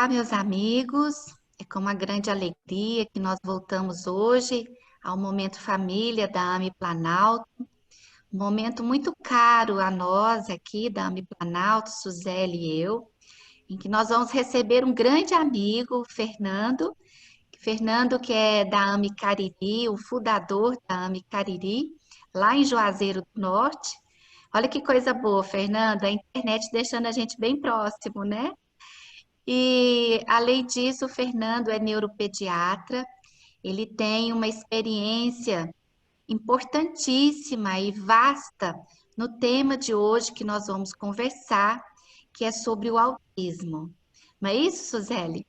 Olá, meus amigos. É com uma grande alegria que nós voltamos hoje ao Momento Família da AME Planalto. Um momento muito caro a nós aqui da AME Planalto, Suzele e eu, em que nós vamos receber um grande amigo, o Fernando. Fernando, que é da AME Cariri, o fundador da AME Cariri, lá em Juazeiro do Norte. Olha que coisa boa, Fernando, a internet deixando a gente bem próximo, né? E, além disso, o Fernando é neuropediatra, ele tem uma experiência importantíssima e vasta no tema de hoje que nós vamos conversar, que é sobre o autismo. Não é isso, Suzeli?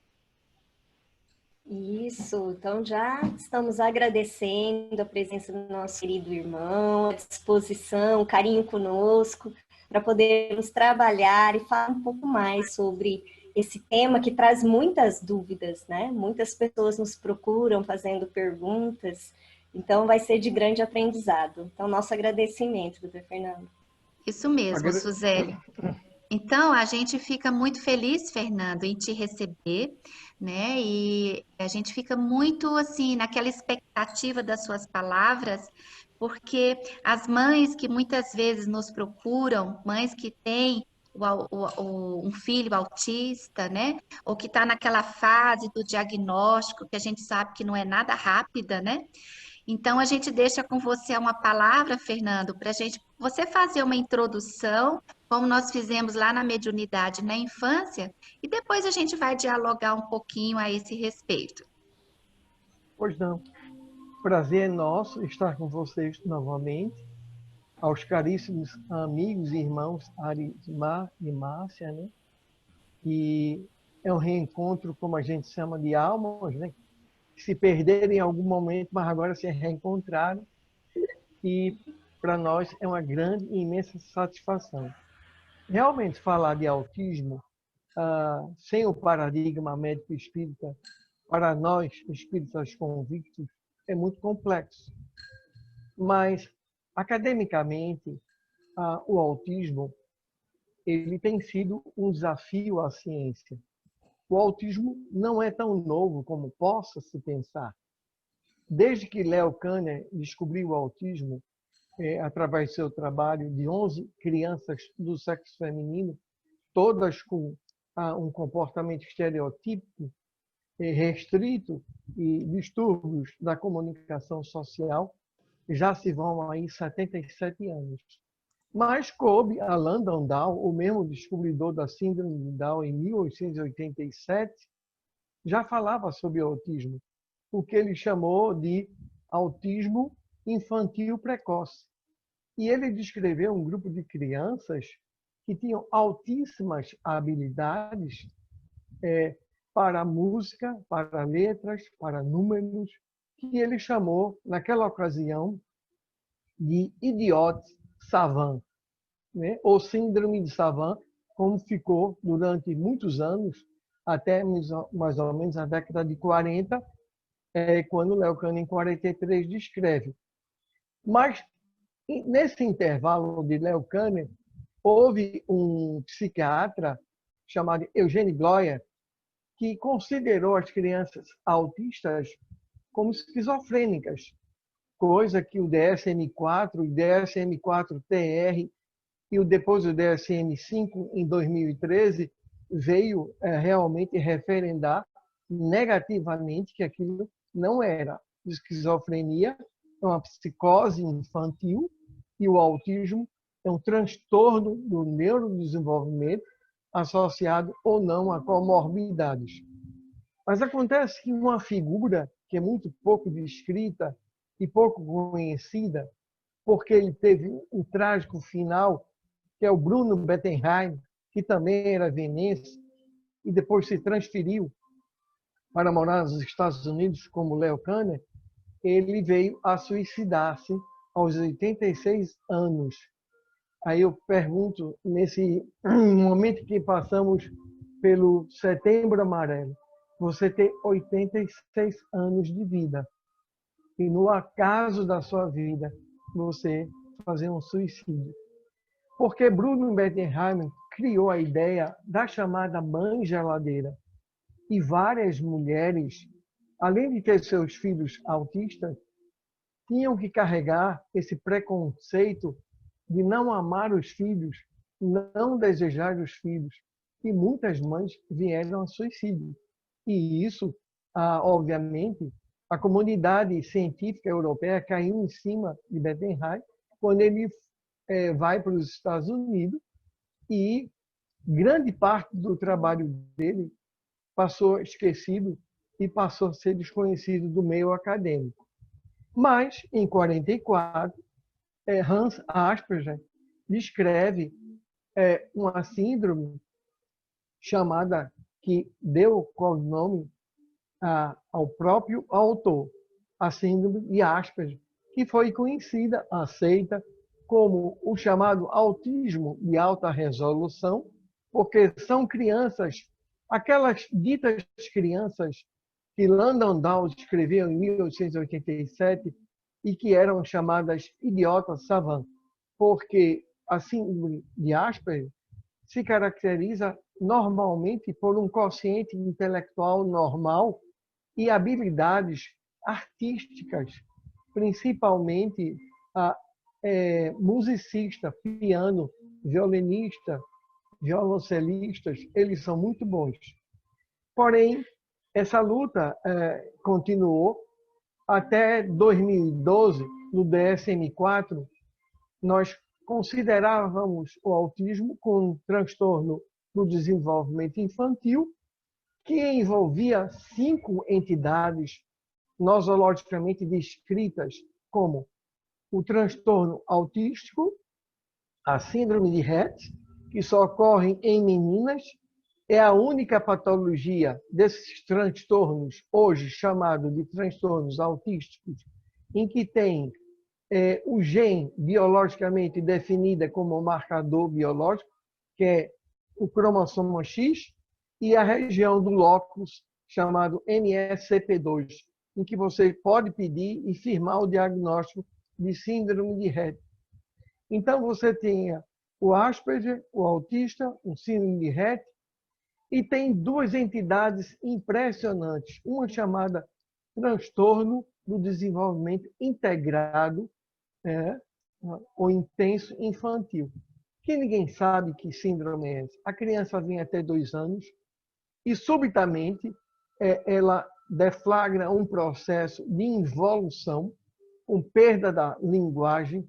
Isso, então já estamos agradecendo a presença do nosso querido irmão, a disposição, o carinho conosco, para podermos trabalhar e falar um pouco mais sobre esse tema que traz muitas dúvidas, né? Muitas pessoas nos procuram fazendo perguntas, então vai ser de grande aprendizado. Então, nosso agradecimento, doutor Fernando. Isso mesmo, Agra- Suzeli. Então, a gente fica muito feliz, Fernando, em te receber, né? E a gente fica muito assim naquela expectativa das suas palavras, porque as mães que muitas vezes nos procuram, mães que têm um filho autista, né? Ou que está naquela fase do diagnóstico, que a gente sabe que não é nada rápida, né? Então, a gente deixa com você uma palavra, Fernando, para você fazer uma introdução, como nós fizemos lá na mediunidade na infância, e depois a gente vai dialogar um pouquinho a esse respeito. Pois não. Prazer é nosso estar com vocês novamente. Aos caríssimos amigos e irmãos Arismar e Márcia, né? Que é um reencontro, como a gente chama, de almas, né? Que se perderam em algum momento, mas agora se reencontraram. E para nós é uma grande e imensa satisfação. Realmente falar de autismo, sem o paradigma médico espírita, para nós espíritas convictos, é muito complexo. Mas, academicamente, o autismo ele tem sido um desafio à ciência. O autismo não é tão novo como possa se pensar. Desde que Leo Kanner descobriu o autismo, através do seu trabalho de 11 crianças do sexo feminino, todas com um comportamento estereotípico, restrito e distúrbios da comunicação social, já se vão aí 77 anos. Mas coube a Landon Down, o mesmo descobridor da síndrome de Down em 1887, já falava sobre o autismo, o que ele chamou de autismo infantil precoce. E ele descreveu um grupo de crianças que tinham altíssimas habilidades para música, para letras, para números, que ele chamou, naquela ocasião, de idiot savant, né? Ou síndrome de Savant, como ficou durante muitos anos, até mais ou menos a década de 40, quando Leo Kanner, em 43, descreve. Mas, nesse intervalo de Leo Kanner, houve um psiquiatra chamado Eugene Bloyer, que considerou as crianças autistas como esquizofrênicas, coisa que o DSM-4, o DSM-4-TR e depois o DSM-5, em 2013, veio realmente referendar negativamente que aquilo não era esquizofrenia, é uma psicose infantil, e o autismo é um transtorno do neurodesenvolvimento associado ou não a comorbidades. Mas acontece que uma figura que é muito pouco descrita e pouco conhecida, porque ele teve o trágico final, que é o Bruno Bettenheim, que também era vienense e depois se transferiu para morar nos Estados Unidos como Leo Kanner, ele veio a suicidar-se aos 86 anos. Aí eu pergunto, nesse momento que passamos pelo Setembro Amarelo, você ter 86 anos de vida e no acaso da sua vida você fazer um suicídio. Porque Bruno Bettenheim criou a ideia da chamada mãe geladeira. E várias mulheres, além de ter seus filhos autistas, tinham que carregar esse preconceito de não amar os filhos, não desejar os filhos. E muitas mães vieram a suicídio. E isso, obviamente, a comunidade científica europeia caiu em cima de Bettenheim quando ele vai para os Estados Unidos e grande parte do trabalho dele passou esquecido e passou a ser desconhecido do meio acadêmico. Mas, em 1944, Hans Asperger descreve uma síndrome chamada, que deu qual nome ao próprio autor, a síndrome de Asperger, que foi conhecida, aceita, como o chamado autismo de alta resolução, porque são crianças, aquelas ditas crianças que Landon Down escreveu em 1887 e que eram chamadas idiotas savant, porque a síndrome de Asperger se caracteriza normalmente por um quociente intelectual normal e habilidades artísticas, principalmente musicista, piano, violinista, violoncelistas, eles são muito bons. Porém, essa luta continuou até 2012, no DSM-4, nós considerávamos o autismo como um transtorno do desenvolvimento infantil que envolvia 5 entidades nosologicamente descritas como o transtorno autístico, a síndrome de Rett, que só ocorre em meninas, é a única patologia desses transtornos, hoje chamado de transtornos autísticos, em que tem o gene biologicamente definido como marcador biológico, que é o cromossomo X, e a região do locus, chamado MSCP2, em que você pode pedir e firmar o diagnóstico de síndrome de Rett. Então, você tinha o Asperger, o autista, o síndrome de Rett, e tem 2 entidades impressionantes, uma chamada transtorno do desenvolvimento integrado, ou intenso infantil, que ninguém sabe que síndrome é essa. A criança vem até 2 anos e, subitamente, ela deflagra um processo de involução, com perda da linguagem,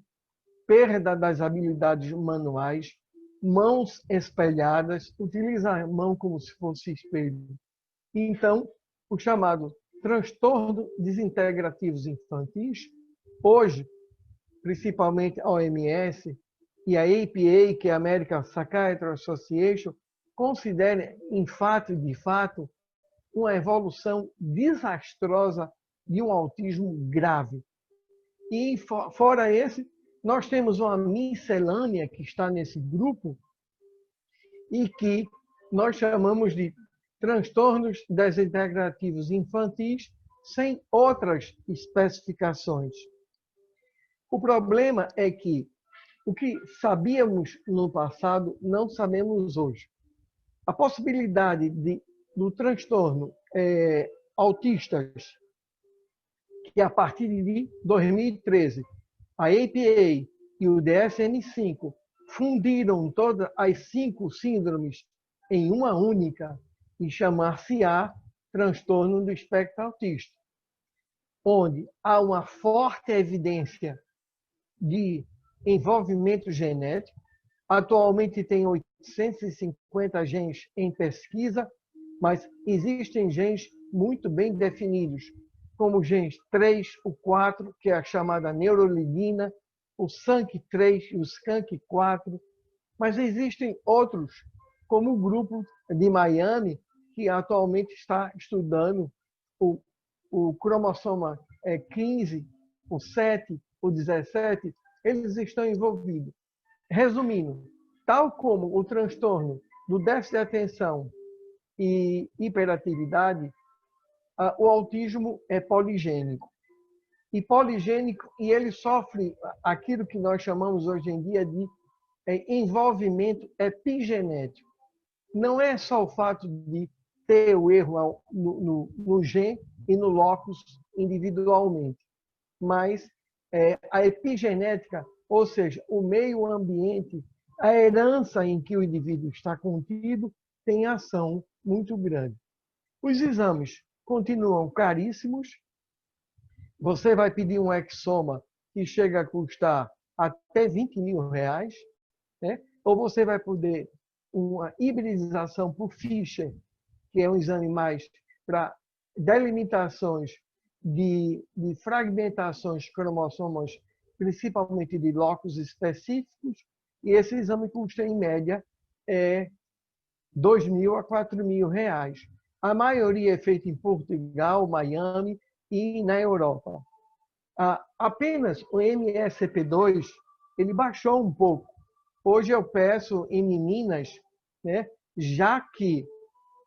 perda das habilidades manuais, mãos espelhadas, utiliza a mão como se fosse espelho. Então, o chamado transtorno desintegrativos infantis, hoje, principalmente a OMS e a APA, que é a American Psychiatry Association, considera, de fato, uma evolução desastrosa de um autismo grave. E, fora esse, nós temos uma miscelânea que está nesse grupo e que nós chamamos de transtornos desintegrativos infantis sem outras especificações. O problema é que o que sabíamos no passado não sabemos hoje. A possibilidade do transtorno autistas, que a partir de 2013, a APA e o DSM-5 fundiram todas as 5 síndromes em uma única e chamar-se-á transtorno do espectro autista, onde há uma forte evidência de envolvimento genético. Atualmente tem 850 genes em pesquisa, mas existem genes muito bem definidos, como os genes 3, o 4, que é a chamada neurolidina, o SANC3 e o SCANC4, mas existem outros, como o grupo de Miami, que atualmente está estudando o cromossoma 15, o 7, o 17, eles estão envolvidos. Resumindo, tal como o transtorno do déficit de atenção e hiperatividade, o autismo é poligênico. E ele sofre aquilo que nós chamamos hoje em dia de envolvimento epigenético. Não é só o fato de ter o erro no gen e no locus individualmente. Mas a epigenética, ou seja, o meio ambiente, a herança em que o indivíduo está contido, tem ação muito grande. Os exames continuam caríssimos. Você vai pedir um exoma que chega a custar até R$ 20.000, né? Ou você vai poder uma hibridização por Fischer, que é um exame mais para delimitações de fragmentações cromossomos, principalmente de locos específicos, e esse exame custa, em média, R$ 2.000 a R$ 4.000. A maioria é feita em Portugal, Miami e na Europa. Apenas o MSP2 ele baixou um pouco. Hoje eu peço em meninas, né, já que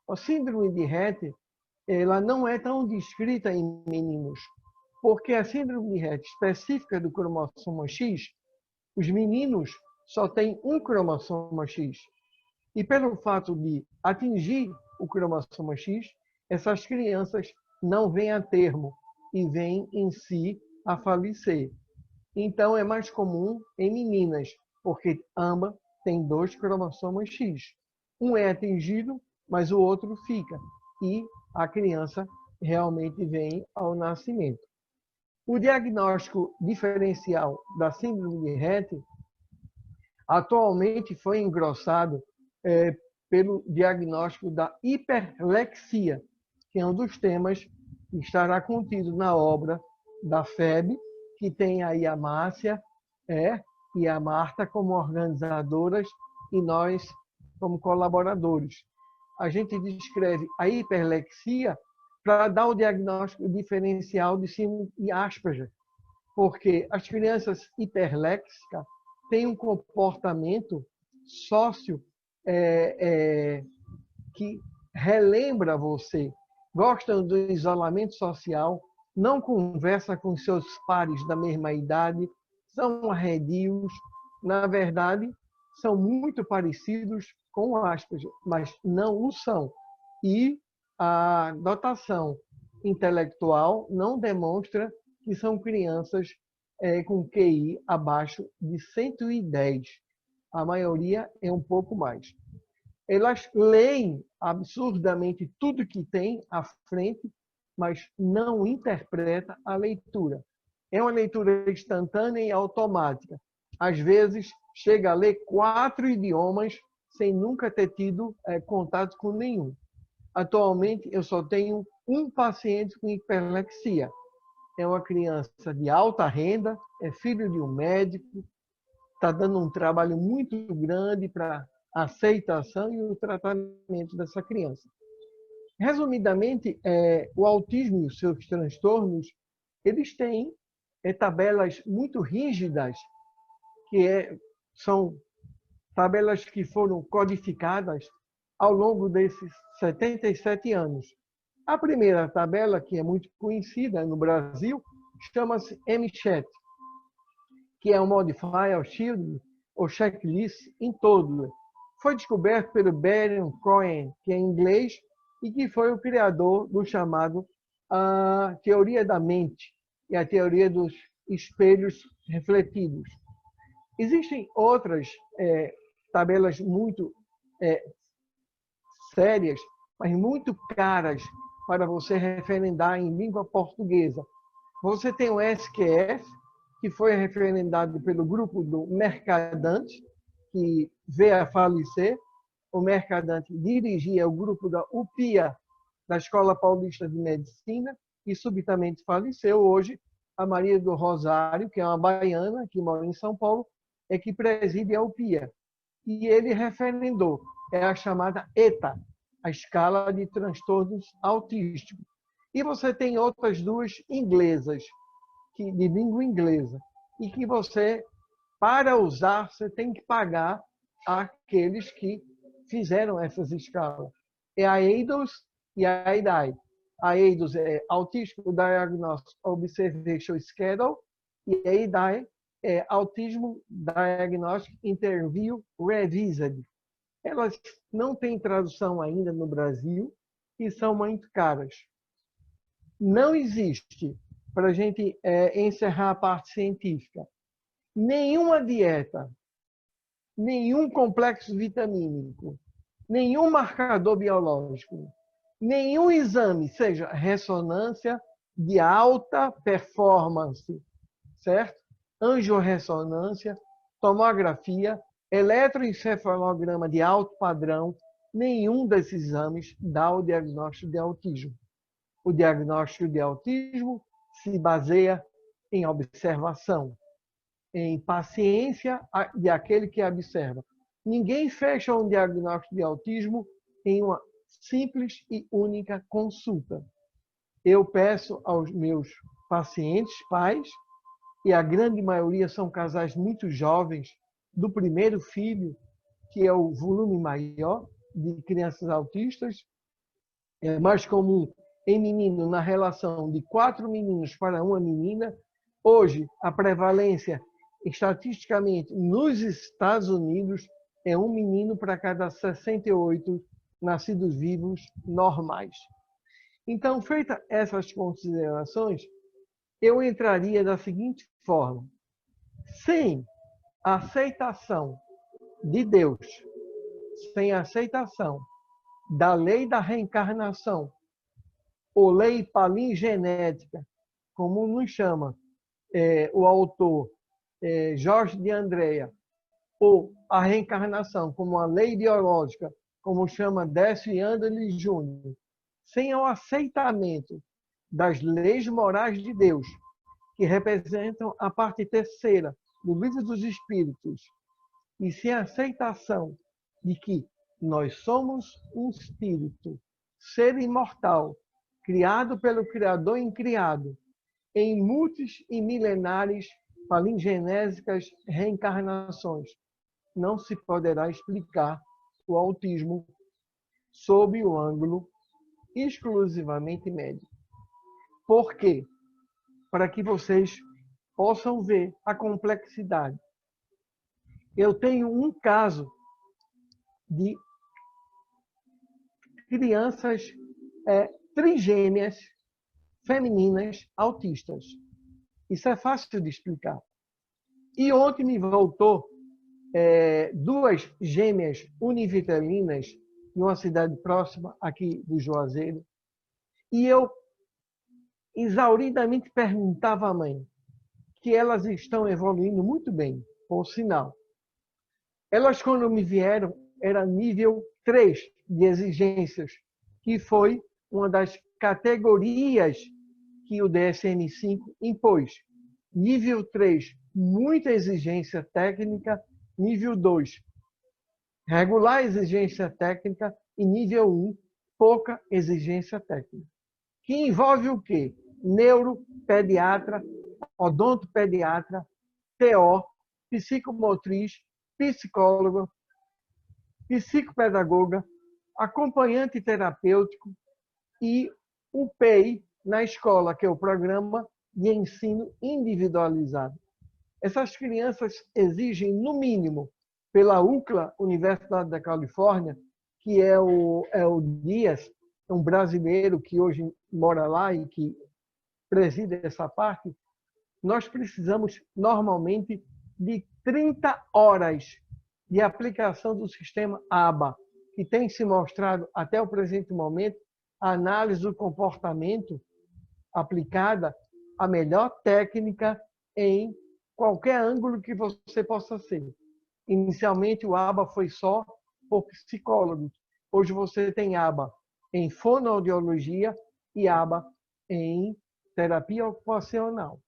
a síndrome de Rett ela não é tão descrita em meninos, porque a síndrome de Rett específica do cromossomo X, os meninos só têm um cromossomo X. E pelo fato de atingir o cromossomo X, essas crianças não vêm a termo e vêm em si a falecer. Então é mais comum em meninas, porque ambas têm 2 cromossomos X. Um é atingido, mas o outro fica. E a criança realmente vem ao nascimento. O diagnóstico diferencial da síndrome de Rett atualmente foi engrossado pelo diagnóstico da hiperlexia, que é um dos temas que estará contido na obra da FEB, que tem aí a Márcia e a Marta como organizadoras e nós como colaboradores. A gente descreve a hiperlexia para dar o diagnóstico diferencial de síndrome de Asperger, porque as crianças hiperléxicas têm um comportamento sócio que relembra você, gostam do isolamento social, não conversa com seus pares da mesma idade, são arredios, na verdade, são muito parecidos com Asperger, mas não o são. E a dotação intelectual não demonstra que são crianças com QI abaixo de 110. A maioria é um pouco mais. Elas leem absurdamente tudo que tem à frente, mas não interpreta a leitura. É uma leitura instantânea e automática. Às vezes, chega a ler 4 idiomas sem nunca ter tido contato com nenhum. Atualmente, eu só tenho um paciente com hiperlexia. É uma criança de alta renda, é filho de um médico, está dando um trabalho muito grande para a aceitação e o tratamento dessa criança. Resumidamente, o autismo e os seus transtornos, eles têm tabelas muito rígidas, são tabelas que foram codificadas ao longo desses 77 anos. A primeira tabela, que é muito conhecida no Brasil, chama-se MCHAT, que é um Modifier Shield ou Checklist em todo. Foi descoberto pelo Baron Cohen, que é inglês, e que foi o criador do chamado a teoria da mente e a teoria dos espelhos refletidos. Existem outras tabelas muito sérias, mas muito caras para você referendar em língua portuguesa. Você tem o SQS, que foi referendado pelo grupo do Mercadante, que veio a falecer. O Mercadante dirigia o grupo da UPIA, da Escola Paulista de Medicina, e subitamente faleceu. Hoje, a Maria do Rosário, que é uma baiana, que mora em São Paulo, é que preside a UPIA. E ele referendou, é a chamada ETA, a escala de transtornos autísticos. E você tem outras 2 inglesas, de língua inglesa, e que você, para usar, você tem que pagar àqueles que fizeram essas escalas. É a EIDOS e a EIDAI. A EIDOS é Autism Diagnostic Observation Schedule e a EIDAI é Autism Diagnostic Interview Revised. Elas não têm tradução ainda no Brasil, e são muito caras. Não existe, para a gente encerrar a parte científica, nenhuma dieta, nenhum complexo vitamínico, nenhum marcador biológico, nenhum exame, seja ressonância de alta performance, certo? Angiorressonância, tomografia, eletroencefalograma de alto padrão, nenhum desses exames dá o diagnóstico de autismo. O diagnóstico de autismo se baseia em observação, em paciência de aquele que observa. Ninguém fecha um diagnóstico de autismo em uma simples e única consulta. Eu peço aos meus pacientes, pais, e a grande maioria são casais muito jovens, do primeiro filho, que é o volume maior de crianças autistas. É mais comum em menino na relação de 4 meninos para uma menina. Hoje, a prevalência, estatisticamente, nos Estados Unidos, é um menino para cada 68 nascidos vivos normais. Então, feitas essas considerações, eu entraria da seguinte forma: sem aceitação de Deus, sem aceitação da lei da reencarnação, ou lei palingenética, como nos chama o autor Jorge de Andrea, ou a reencarnação, como a lei biológica, como chama Décio Yandeli Júnior, sem o aceitamento das leis morais de Deus, que representam a parte terceira do Livro dos Espíritos, e sem a aceitação de que nós somos um espírito, ser imortal, criado pelo Criador incriado, em multis e milenares palingenésicas reencarnações, não se poderá explicar o autismo sob o ângulo exclusivamente médico. Por quê? Para que vocês possam ver a complexidade. Eu tenho um caso de crianças trigêmeas femininas autistas. Isso é fácil de explicar. E ontem me voltou 2 gêmeas univitelinas em uma cidade próxima aqui do Juazeiro. E eu exauridamente perguntava à mãe que elas estão evoluindo muito bem, por sinal. Elas, quando me vieram, era nível 3 de exigências, que foi uma das categorias que o DSM-5 impôs. Nível 3, muita exigência técnica. Nível 2, regular exigência técnica. E nível 1, pouca exigência técnica. Que envolve o quê? Neuropediatra, odontopediatra, TO, psicomotriz, psicólogo, psicopedagoga, acompanhante terapêutico e o PEI na escola, que é o Programa de Ensino Individualizado. Essas crianças exigem, no mínimo, pela UCLA, Universidade da Califórnia, que é o Dias, um brasileiro que hoje mora lá e que preside essa parte, nós precisamos, normalmente, de 30 horas de aplicação do sistema ABA, que tem se mostrado, até o presente momento, a análise do comportamento aplicada a melhor técnica em qualquer ângulo que você possa ser. Inicialmente, o ABA foi só por psicólogos. Hoje você tem ABA em fonoaudiologia e ABA em terapia ocupacional.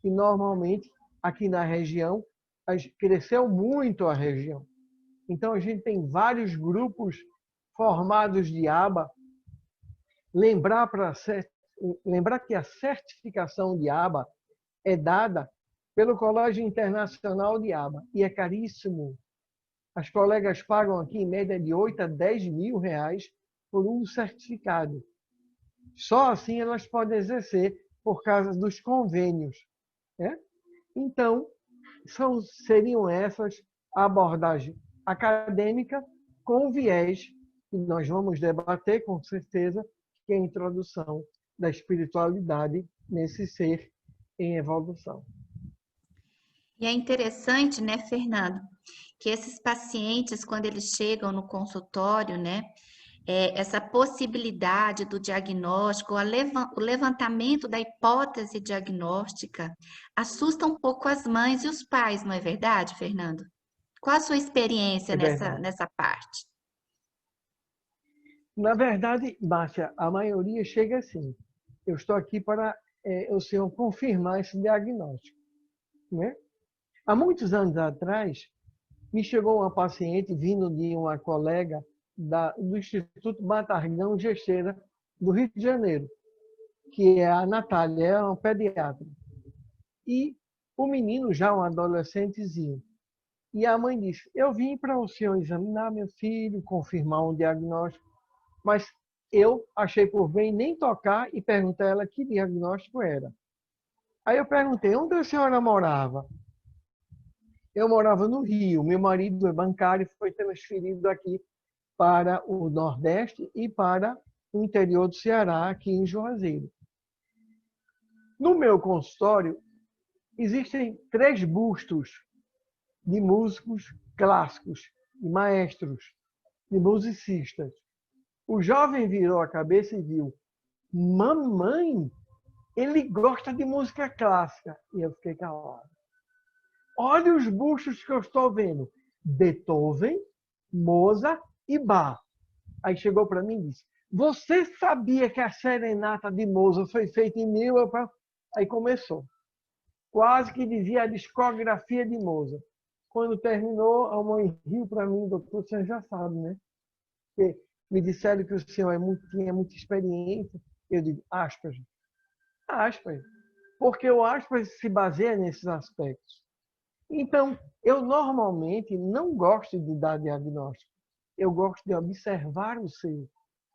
E, normalmente, aqui na região, cresceu muito a região. Então, a gente tem vários grupos formados de ABA. Lembrar que a certificação de ABA é dada pelo Colégio Internacional de ABA e é caríssimo. As colegas pagam aqui em média de 8 a 10 mil reais por um certificado. Só assim elas podem exercer por causa dos convênios. Né? Então, seriam essas a abordagem acadêmica com viés, que nós vamos debater com certeza, que é a introdução da espiritualidade nesse ser em evolução. E é interessante, né, Fernando, que esses pacientes, quando eles chegam no consultório, né, essa possibilidade do diagnóstico, o levantamento da hipótese diagnóstica, assusta um pouco as mães e os pais, não é verdade, Fernando? Qual a sua experiência É verdade. nessa parte? Na verdade, Márcia, a maioria chega assim. Eu estou aqui para o senhor confirmar esse diagnóstico, né? Há muitos anos atrás, me chegou uma paciente vindo de uma colega do Instituto Batargão Gesteira, do Rio de Janeiro, que é a Natália, é uma pediatra. E o menino já um adolescentezinho. E a mãe disse, eu vim para o senhor examinar meu filho, confirmar um diagnóstico, mas eu achei por bem nem tocar e perguntar a ela que diagnóstico era. Aí eu perguntei, onde a senhora morava? Eu morava no Rio, meu marido é bancário e foi transferido aqui para o Nordeste e para o interior do Ceará, aqui em Juazeiro. No meu consultório, existem 3 bustos de músicos clássicos, de maestros, de musicistas. O jovem virou a cabeça e viu, mamãe, ele gosta de música clássica. E eu fiquei calado. Olha os bustos que eu estou vendo. Beethoven, Mozart e Bach. Aí chegou para mim e disse, você sabia que a serenata de Mozart foi feita em 1000? Aí começou. Quase que dizia a discografia de Mozart. Quando terminou, a mãe riu para mim, doutor, você já sabe, né? Porque me disseram que o senhor tinha muita experiência. Eu digo, aspas. Aspas. Porque o aspas se baseia nesses aspectos. Então, eu normalmente não gosto de dar diagnóstico. Eu gosto de observar o ser.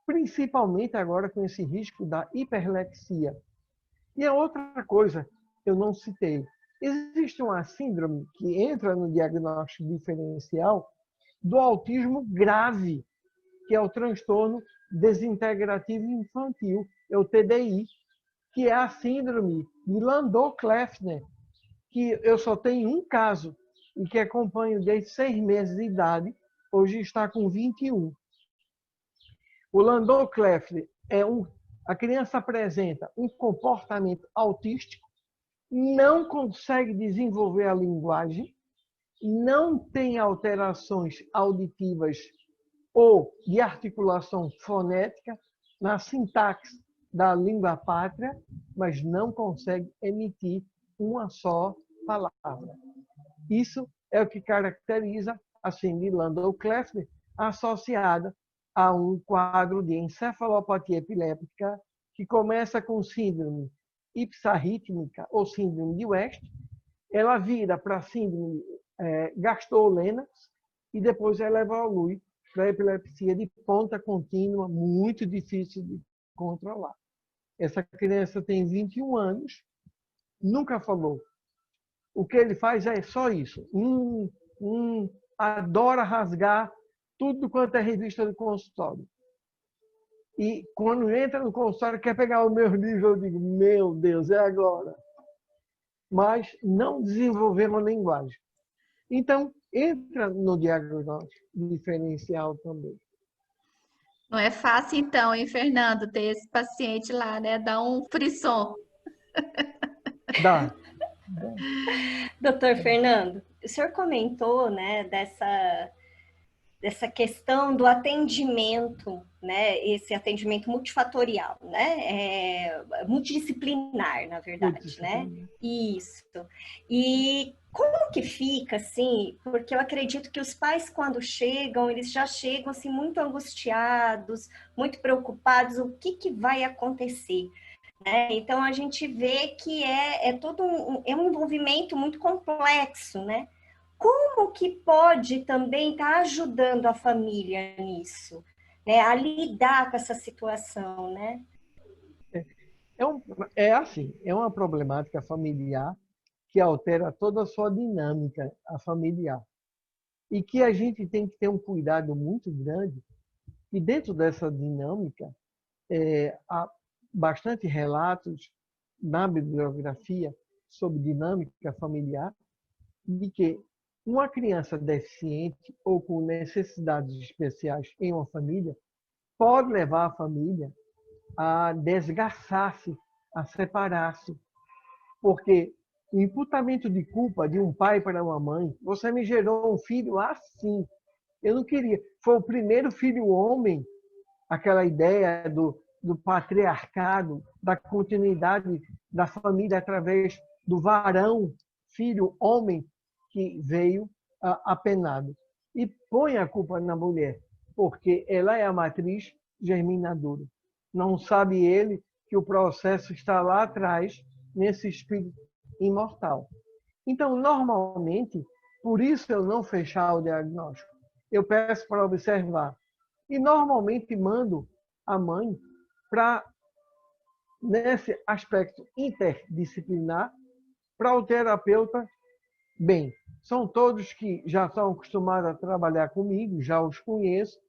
Principalmente agora com esse risco da hiperlexia. E a outra coisa, eu não citei. Existe uma síndrome que entra no diagnóstico diferencial do autismo grave, que é o transtorno desintegrativo infantil, é o TDI, que é a síndrome de Landau-Kleffner, que eu só tenho um caso e que acompanho desde 6 meses de idade, hoje está com 21. O Landau-Kleffner a criança apresenta um comportamento autístico, não consegue desenvolver a linguagem, não tem alterações auditivas ou de articulação fonética na sintaxe da língua pátria, mas não consegue emitir uma só palavra. Isso é o que caracteriza a síndrome de Landau-Kleffner associada a um quadro de encefalopatia epiléptica que começa com síndrome ipsarrítmica ou síndrome de West, ela vira para síndrome Gastaut-Lennox e depois ela evolui para epilepsia de ponta contínua, muito difícil de controlar. Essa criança tem 21 anos, nunca falou. O que ele faz é só isso. Adora rasgar tudo quanto é revista do consultório. E quando entra no consultório, quer pegar o meu livro, eu digo, meu Deus, é agora. Mas não desenvolvemos a linguagem. Então, entra no diagnóstico diferencial também. Não é fácil, então, hein, Fernando, ter esse paciente lá, né? Dá um frisson. Dá. Doutor Fernando, o senhor comentou, né, dessa questão do atendimento, né, esse atendimento multifatorial, né, multidisciplinar, na verdade, né? Isso. E como que fica, assim, porque eu acredito que os pais, quando chegam, eles já chegam, assim, muito angustiados, muito preocupados, o que vai acontecer? Né? Então, a gente vê que é todo um envolvimento muito complexo, né? Como que pode também estar ajudando a família nisso, né? A lidar com essa situação, né? É uma problemática familiar que altera toda a sua dinâmica familiar. E que a gente tem que ter um cuidado muito grande e dentro dessa dinâmica há bastante relatos na bibliografia sobre dinâmica familiar de que uma criança deficiente ou com necessidades especiais em uma família pode levar a família a desgastar-se, a separar-se, porque o imputamento de culpa de um pai para uma mãe, você me gerou um filho assim, eu não queria. Foi o primeiro filho homem, aquela ideia do patriarcado, da continuidade da família através do varão, filho homem, que veio apenado. E põe a culpa na mulher, porque ela é a matriz germinadora. Não sabe ele que o processo está lá atrás, nesse espírito imortal. Então, normalmente, por isso eu não fechar o diagnóstico. Eu peço para observar. E normalmente mando a mãe para, nesse aspecto interdisciplinar, para o terapeuta. Bem, são todos que já estão acostumados a trabalhar comigo, já os conheço.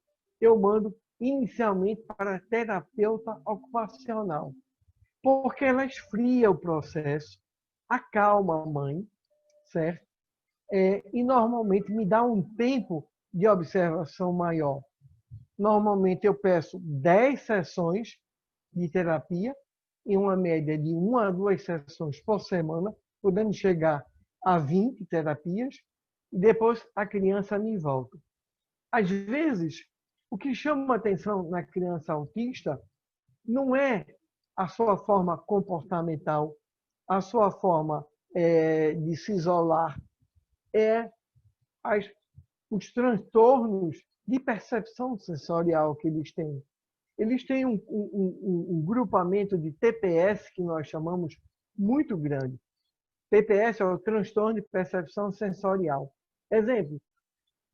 Eu mando inicialmente para terapeuta ocupacional, porque ela esfria o processo, acalma a mãe, certo? E normalmente me dá um tempo de observação maior. Normalmente eu peço 10 sessões de terapia, em uma média de 1 a 2 sessões por semana, podendo chegar a 20 terapias, e depois a criança me volta. Às vezes, o que chama atenção na criança autista não é a sua forma comportamental, a sua forma de se isolar, é os transtornos de percepção sensorial que eles têm. Eles têm um grupamento de TPS, que nós chamamos, muito grande. TPS é o transtorno de percepção sensorial. Exemplo,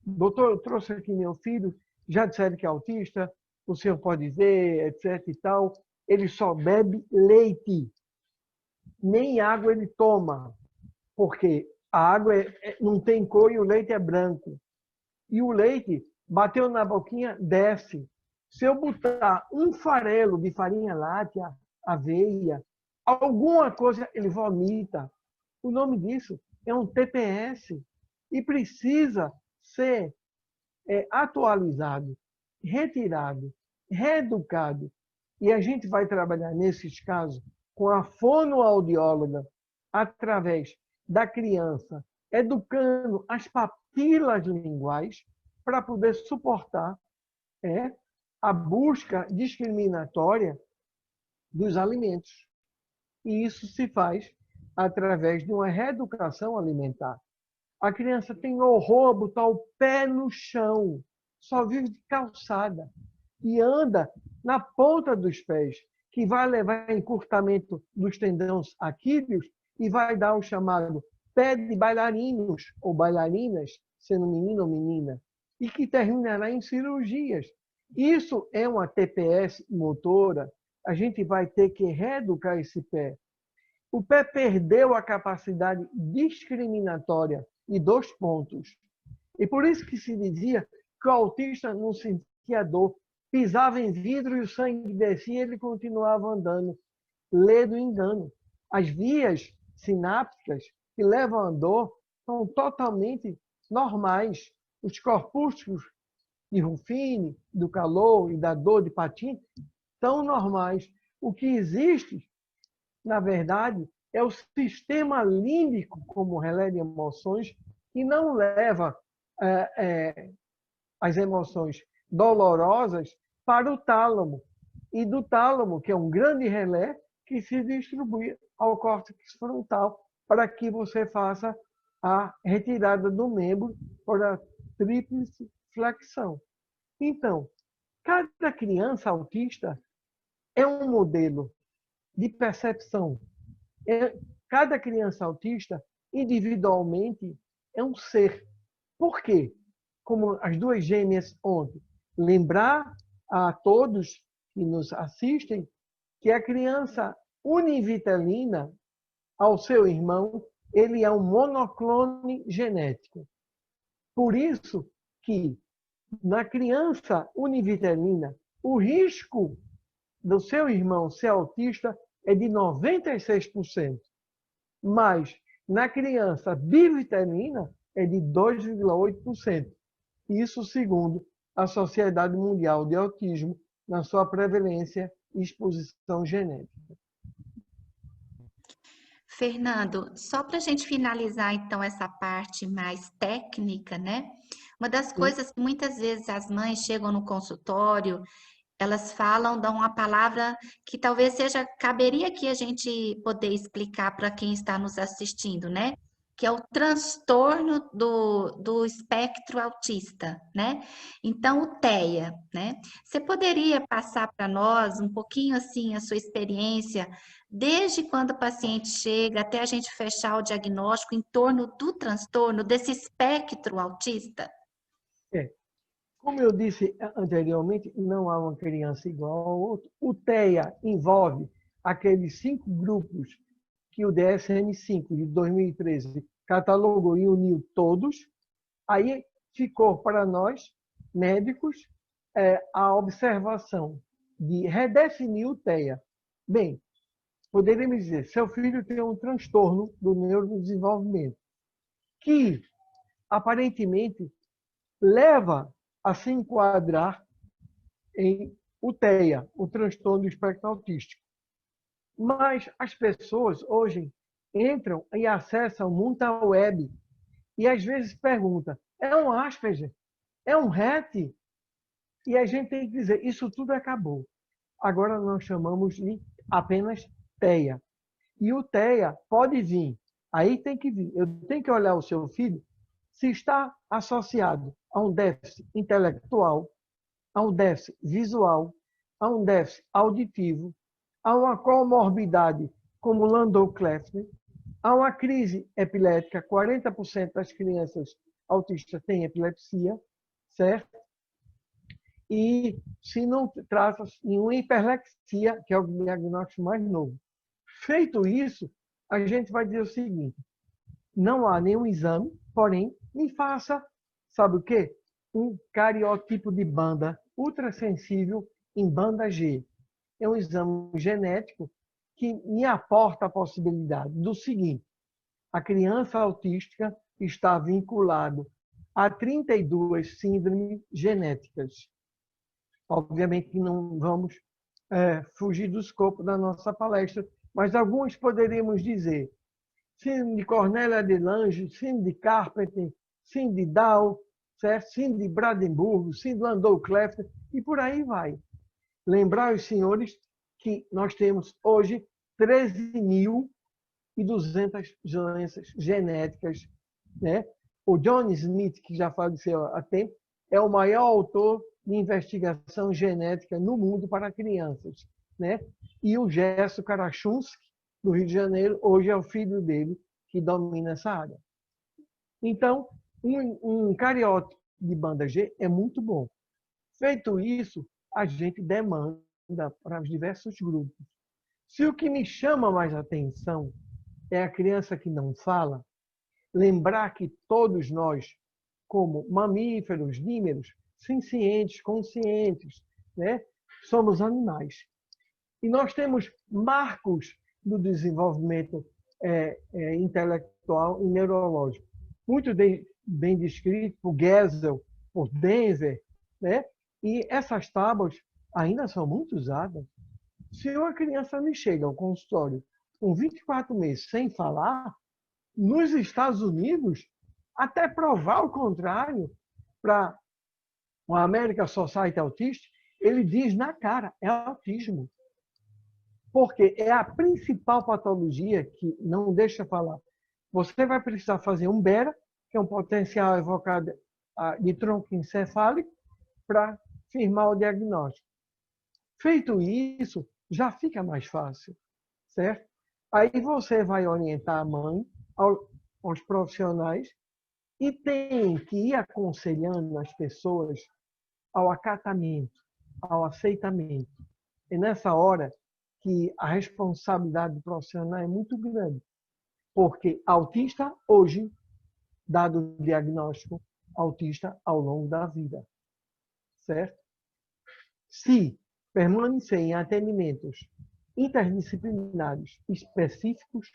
doutor, eu trouxe aqui meu filho, já disseram que é autista, o senhor pode ver, etc. e tal. Ele só bebe leite. Nem água ele toma, porque a água não tem cor e o leite é branco. E o leite bateu na boquinha, desce. Se eu botar um farelo de farinha láctea, aveia, alguma coisa, ele vomita. O nome disso é um TPS e precisa ser atualizado, retirado, reeducado. E a gente vai trabalhar nesses casos com a fonoaudióloga através da criança, educando as papilas linguais para poder suportar a busca discriminatória dos alimentos. E isso se faz através de uma reeducação alimentar. A criança tem horror a botar o pé no chão, só vive de calçada e anda na ponta dos pés, que vai levar a encurtamento dos tendões aquíleos e vai dar o chamado pé de bailarinos ou bailarinas, sendo menino ou menina, e que terminará em cirurgias. Isso é uma TPS motora, a gente vai ter que reeducar esse pé. O pé perdeu a capacidade discriminatória e 2 pontos. E por isso que se dizia que o autista não sentia dor, pisava em vidro e o sangue descia e ele continuava andando. Lê do engano. As vias sinápticas que levam à dor são totalmente normais. Os corpúsculos de Ruffini, do calor e da dor de Patin são normais. O que existe, na verdade, é o sistema límbico como relé de emoções que não leva as emoções dolorosas para o tálamo. E do tálamo, que é um grande relé, que se distribui ao córtex frontal para que você faça a retirada do membro por a tríplice flexão. Então, cada criança autista é um modelo de percepção. Cada criança autista, individualmente, é um ser. Por quê? Como as 2 gêmeas ontem. Lembrar a todos que nos assistem que a criança univitelina, ao seu irmão, ele é um monoclone genético. Por isso que, na criança univitelina, o risco do seu irmão ser autista é de 96%, mas na criança biviterina é de 2,8%. Isso segundo a Sociedade Mundial de Autismo, na sua prevalência e exposição genética. Fernando, só para a gente finalizar então essa parte mais técnica, né? Uma das coisas que muitas vezes as mães chegam no consultório, elas falam, dão uma palavra que talvez caberia aqui a gente poder explicar para quem está nos assistindo, né? Que é o transtorno do espectro autista, né? Então, o TEA, né? Você poderia passar para nós um pouquinho assim a sua experiência, desde quando o paciente chega até a gente fechar o diagnóstico em torno do transtorno, desse espectro autista? É. Como eu disse anteriormente, não há uma criança igual ao outro. O TEA envolve aqueles 5 grupos que o DSM-5 de 2013 catalogou e uniu todos. Aí ficou para nós, médicos, a observação de redefinir o TEA. Bem, poderíamos dizer, seu filho tem um transtorno do neurodesenvolvimento que, aparentemente, leva a se enquadrar em TEA, o transtorno do espectro autístico. Mas as pessoas hoje entram e acessam muito a web e às vezes perguntam, é um Asperger? É um RET? E a gente tem que dizer, isso tudo acabou. Agora nós chamamos de apenas TEA. E o TEA pode vir, aí tem que vir. Eu tenho que olhar o seu filho se está associado a um déficit intelectual, a um déficit visual, a um déficit auditivo, a uma comorbidade como Landau-Kleffner, a uma crise epilética, 40% das crianças autistas têm epilepsia, certo? E se não trata de uma hiperlexia, que é o diagnóstico mais novo. Feito isso, a gente vai dizer o seguinte, não há nenhum exame, porém, me faça, sabe o quê? Um cariotipo de banda ultrassensível em banda G. É um exame genético que me aporta a possibilidade do seguinte, a criança autística está vinculado a 32 síndromes genéticas. Obviamente que não vamos fugir do escopo da nossa palestra, mas alguns poderíamos dizer síndrome de Cornelia-de-Lange, síndrome de Carpenter, síndrome de Down, certo? Síndrome de Brandenburgo, síndrome de Landau-Kleffner, e por aí vai. Lembrar os senhores que nós temos hoje 13.200 doenças genéticas, né? O John Smith, que já faleceu há tempo, é o maior autor de investigação genética no mundo para crianças, né? E o Gerson Karachunski, do Rio de Janeiro, hoje é o filho dele que domina essa área. Então, um cariótipo de banda G é muito bom. Feito isso, a gente demanda para os diversos grupos. Se o que me chama mais atenção é a criança que não fala, lembrar que todos nós, como mamíferos, dímeros, sencientes, conscientes, né? Somos animais. E nós temos marcos do desenvolvimento intelectual e neurológico. Muito bem descrito por Gesell, por Denver, né? E essas tábuas ainda são muito usadas. Se uma criança me chega ao consultório com 24 meses sem falar, nos Estados Unidos, até provar o contrário, para o American Society Autistic, ele diz na cara, é autismo. Porque é a principal patologia que não deixa falar. Você vai precisar fazer um BERA, que é um potencial evocado de tronco encefálico, para firmar o diagnóstico. Feito isso, já fica mais fácil, certo? Aí você vai orientar a mãe, aos profissionais, e tem que ir aconselhando as pessoas ao acatamento, ao aceitamento. E nessa hora que a responsabilidade do profissional é muito grande, porque autista hoje, dado o diagnóstico, autista ao longo da vida, certo? Se permanecer em atendimentos interdisciplinares específicos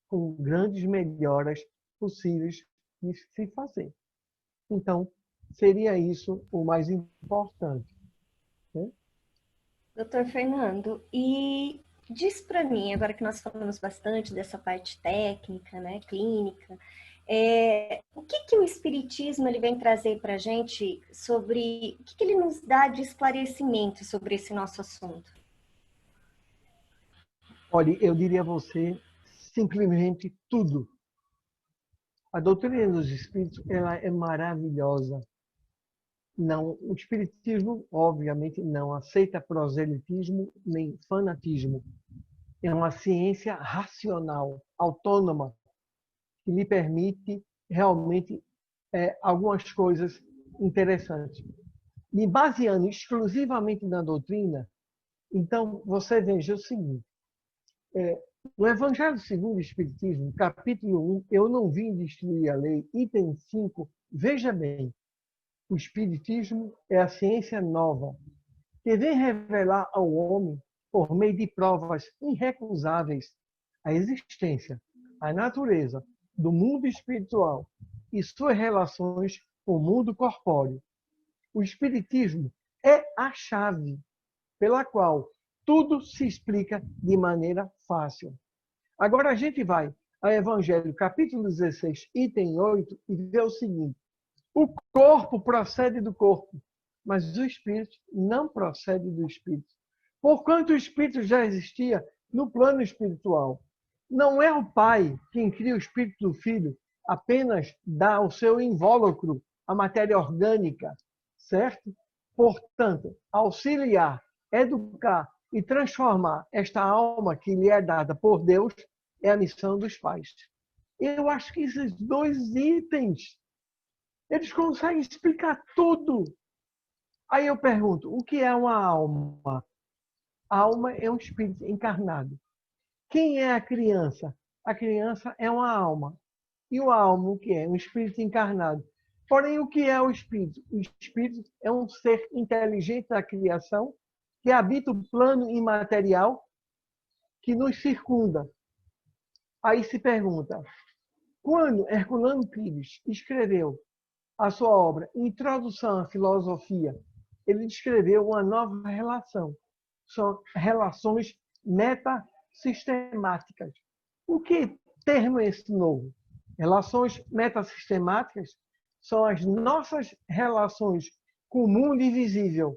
com grandes melhoras possíveis de se fazer. Então, seria isso o mais importante, né? Doutor Fernando, e diz para mim, agora que nós falamos bastante dessa parte técnica, né, clínica, o que o Espiritismo ele vem trazer para a gente sobre, o que ele nos dá de esclarecimento sobre esse nosso assunto? Olha, eu diria a você simplesmente tudo. A doutrina dos espíritos, ela é maravilhosa. Não, o espiritismo, obviamente, não aceita proselitismo nem fanatismo. É uma ciência racional, autônoma, que lhe permite realmente algumas coisas interessantes. Me baseando exclusivamente na doutrina, então você veja o seguinte: no Evangelho segundo o Espiritismo, capítulo 1, eu não vim destruir a lei, item 5, veja bem, o Espiritismo é a ciência nova, que vem revelar ao homem, por meio de provas irrecusáveis, a existência, a natureza do mundo espiritual e suas relações com o mundo corpóreo. O Espiritismo é a chave pela qual tudo se explica de maneira fácil. Agora a gente vai ao Evangelho, capítulo 16, item 8, e vê o seguinte: o corpo procede do corpo, mas o espírito não procede do espírito. Porquanto o espírito já existia no plano espiritual. Não é o pai quem cria o espírito do filho, apenas dá o seu invólucro, a matéria orgânica, certo? Portanto, auxiliar, educar e transformar esta alma que lhe é dada por Deus é a missão dos pais. Eu acho que esses dois itens, eles conseguem explicar tudo. Aí eu pergunto, o que é uma alma? A alma é um espírito encarnado. Quem é a criança? A criança é uma alma. E o alma, o que é? Um espírito encarnado. Porém, o que é o espírito? O espírito é um ser inteligente da criação que habita o plano imaterial que nos circunda. Aí se pergunta, quando Herculano Pires escreveu a sua obra Introdução à Filosofia, ele descreveu uma nova relação. São relações metasistemáticas. O que termo é esse novo? Relações metasistemáticas são as nossas relações com o mundo invisível.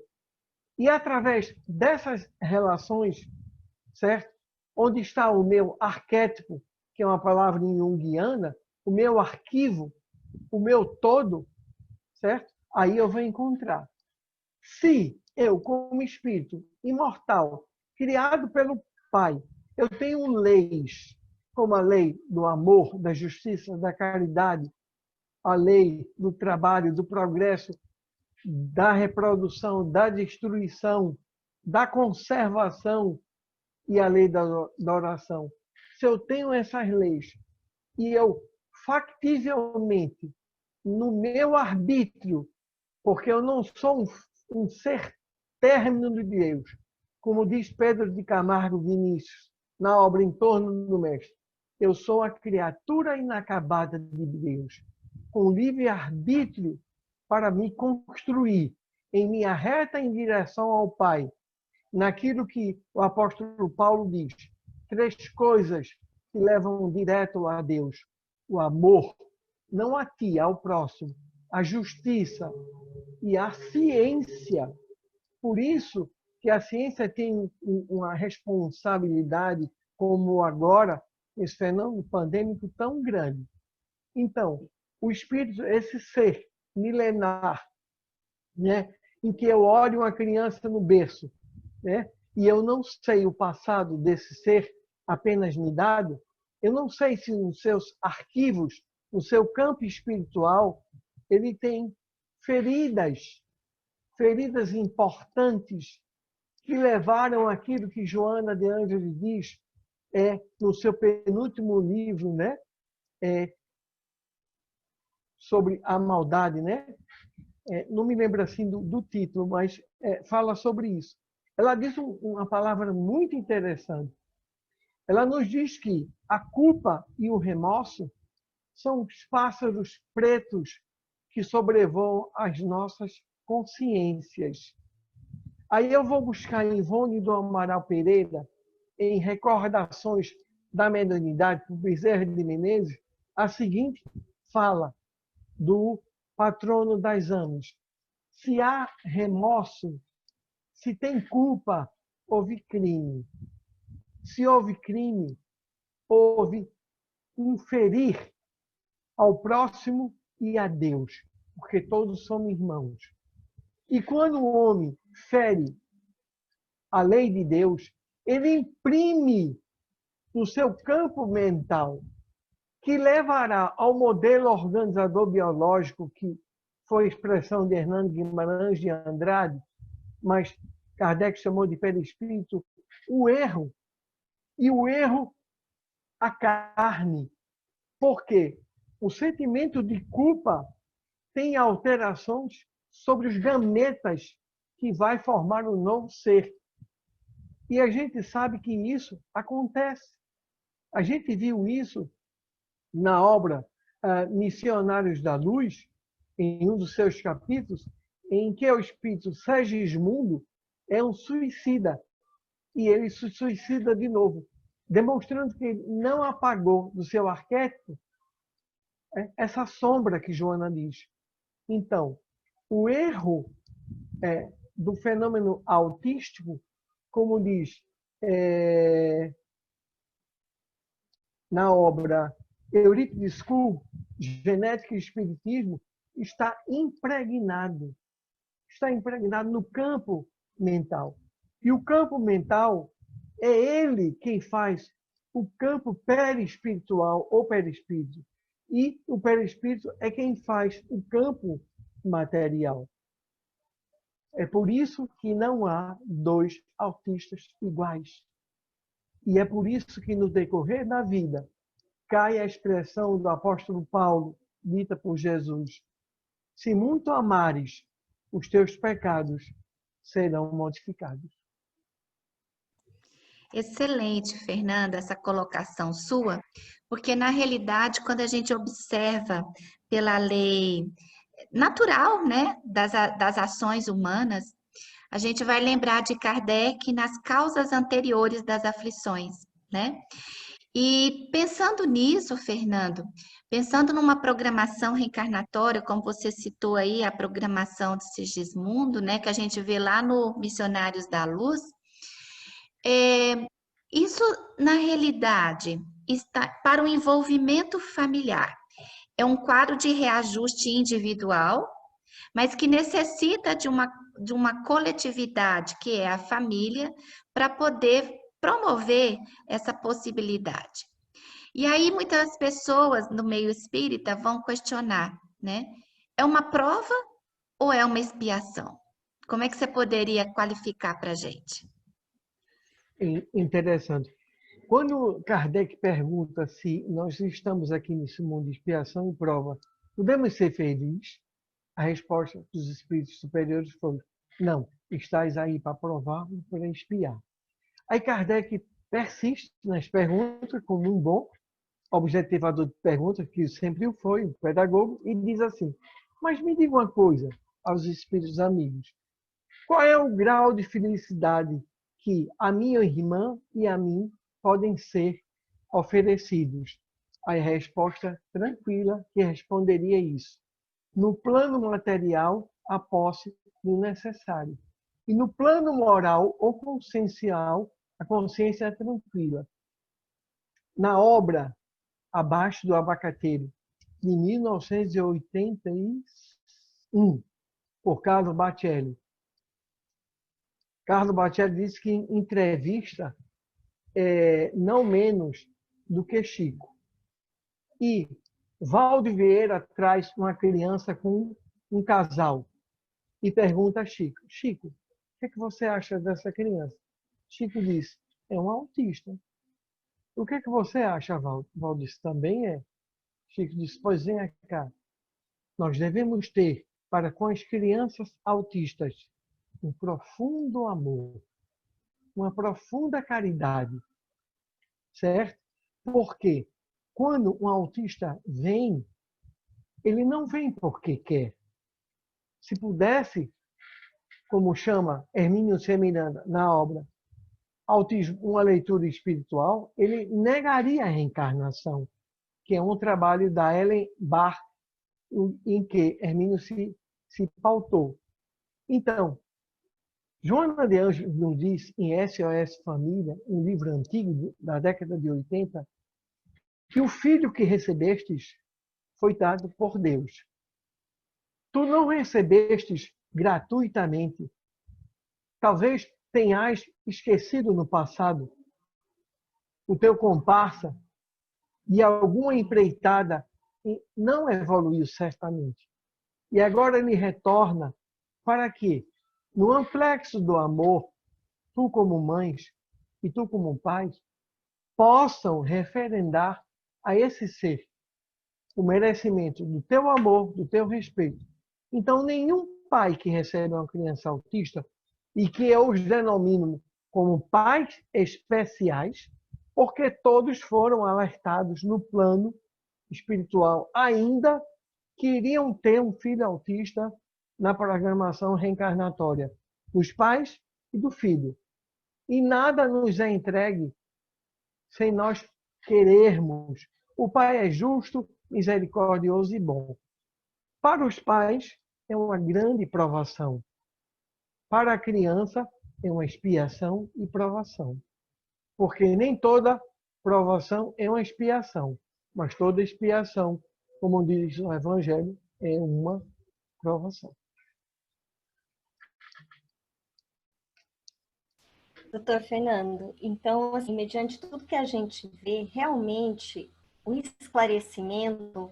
E através dessas relações, certo? Onde está o meu arquétipo, que é uma palavra junguiana, o meu arquivo, o meu todo, certo? Aí eu vou encontrar. Se eu, como espírito imortal, criado pelo Pai, eu tenho leis, como a lei do amor, da justiça, da caridade, a lei do trabalho, do progresso, da reprodução, da destruição, da conservação e a lei da oração. Se eu tenho essas leis e eu factivelmente, no meu arbítrio, porque eu não sou um ser término de Deus, como diz Pedro de Camargo Vinícius, na obra Em Torno do Mestre. Eu sou a criatura inacabada de Deus, com livre-arbítrio para me construir em minha reta em direção ao Pai, naquilo que o apóstolo Paulo diz, 3 coisas que levam direto a Deus: o amor, não a ti, ao próximo, a justiça e a ciência. Por isso que a ciência tem uma responsabilidade, como agora, esse fenômeno pandêmico tão grande. Então, o espírito, esse ser milenar, né, em que eu olho uma criança no berço, né, e eu não sei o passado desse ser apenas me dado, eu não sei se nos seus arquivos, no seu campo espiritual, ele tem feridas importantes que levaram aquilo que Joana de Ângeles diz no seu penúltimo livro, né? Sobre a maldade, né? Não me lembro assim do título, mas fala sobre isso. ela diz uma palavra muito interessante. Ela nos diz que a culpa e o remorso são os pássaros pretos que sobrevoam as nossas consciências. Aí eu vou buscar em Ivone do Amaral Pereira, em Recordações da Mediunidade, por Bezerra de Menezes, a seguinte fala do patrono das almas. Se há remorso, se tem culpa, houve crime. Se houve crime, houve inferir ao próximo e a Deus, porque todos somos irmãos. E quando o homem fere a lei de Deus, ele imprime no seu campo mental, que levará ao modelo organizador biológico, que foi expressão de Hernando Guimarães de Andrade, mas Kardec chamou de perispírito, o erro. E o erro, a carne. Por quê? O sentimento de culpa tem alterações sobre os gametas que vai formar um novo ser. E a gente sabe que isso acontece. A gente viu isso na obra Missionários da Luz, em um dos seus capítulos, em que o espírito Segismundo é um suicida. E ele se suicida de novo, demonstrando que ele não apagou do seu arquétipo essa sombra que Joana diz. Então, o erro do fenômeno autístico, como diz na obra Eurípides School, Genética e Espiritismo, está impregnado no campo mental. E o campo mental é ele quem faz o campo perispiritual ou perispírito. E o perispírito é quem faz o campo material. É por isso que não há dois autistas iguais. E é por isso que no decorrer da vida cai a expressão do apóstolo Paulo, dita por Jesus: se muito amares, os teus pecados serão modificados. Excelente, Fernanda, essa colocação sua, porque na realidade, quando a gente observa pela lei natural, né, das ações humanas, a gente vai lembrar de Kardec nas causas anteriores das aflições, né? E pensando nisso, Fernando, pensando numa programação reencarnatória, como você citou aí, a programação de Sigismundo, né, que a gente vê lá no Missionários da Luz, isso, na realidade, está para o envolvimento familiar. É um quadro de reajuste individual, mas que necessita de uma coletividade, que é a família, para poder promover essa possibilidade. E aí muitas pessoas no meio espírita vão questionar, né? É uma prova ou é uma expiação? Como é que você poderia qualificar para a gente? Interessante. Quando Kardec pergunta se nós estamos aqui nesse mundo de expiação e prova, podemos ser felizes? A resposta dos espíritos superiores foi: não, estás aí para provar e para expiar. Aí Kardec persiste nas perguntas, como um bom objetivador de perguntas, que sempre o foi, um pedagogo, e diz assim: mas me diga uma coisa aos espíritos amigos, qual é o grau de felicidade que a minha irmã e a mim podem ser oferecidos? Aí a resposta tranquila que responderia isso: no plano material, a posse do necessário. E no plano moral ou consciencial, a consciência é tranquila. Na obra Abaixo do Abacateiro, de 1981, por Carlo Bacelli. Carlo Bacelli disse que em entrevista não menos do que Chico. E Valde Vieira traz uma criança com um casal e pergunta a Chico: Chico, o que você acha dessa criança? Chico diz: é um autista. O que você acha, Valde? Valde disse: também é. Chico disse: pois vem cá. Nós devemos ter para com as crianças autistas um profundo amor, uma profunda caridade, certo? Porque quando um autista vem, ele não vem porque quer. Se pudesse, como chama Hermínio C. Miranda na obra Autismo, uma leitura espiritual, ele negaria a reencarnação, que é um trabalho da Ellen Barr, em que Hermínio se pautou. Então, Joana de Ângeles nos diz em SOS Família, um livro antigo da década de 80, que o filho que recebestes foi dado por Deus. Tu não recebestes gratuitamente. Talvez tenhas esquecido no passado o teu comparsa e alguma empreitada não evoluiu certamente. E agora ele retorna para que, no amplexo do amor, tu como mães e tu como pais, possam referendar a esse ser o merecimento do teu amor, do teu respeito. Então, nenhum pai que recebe uma criança autista, e que eu os denomino como pais especiais, porque todos foram alertados no plano espiritual, ainda que iriam ter um filho autista na programação reencarnatória dos pais e do filho. E nada nos é entregue sem nós querermos. O Pai é justo, misericordioso e bom. Para os pais, é uma grande provação. Para a criança, é uma expiação e provação. Porque nem toda provação é uma expiação, mas toda expiação, como diz o Evangelho, é uma provação. Doutor Fernando, então, assim, mediante tudo que a gente vê, realmente o esclarecimento,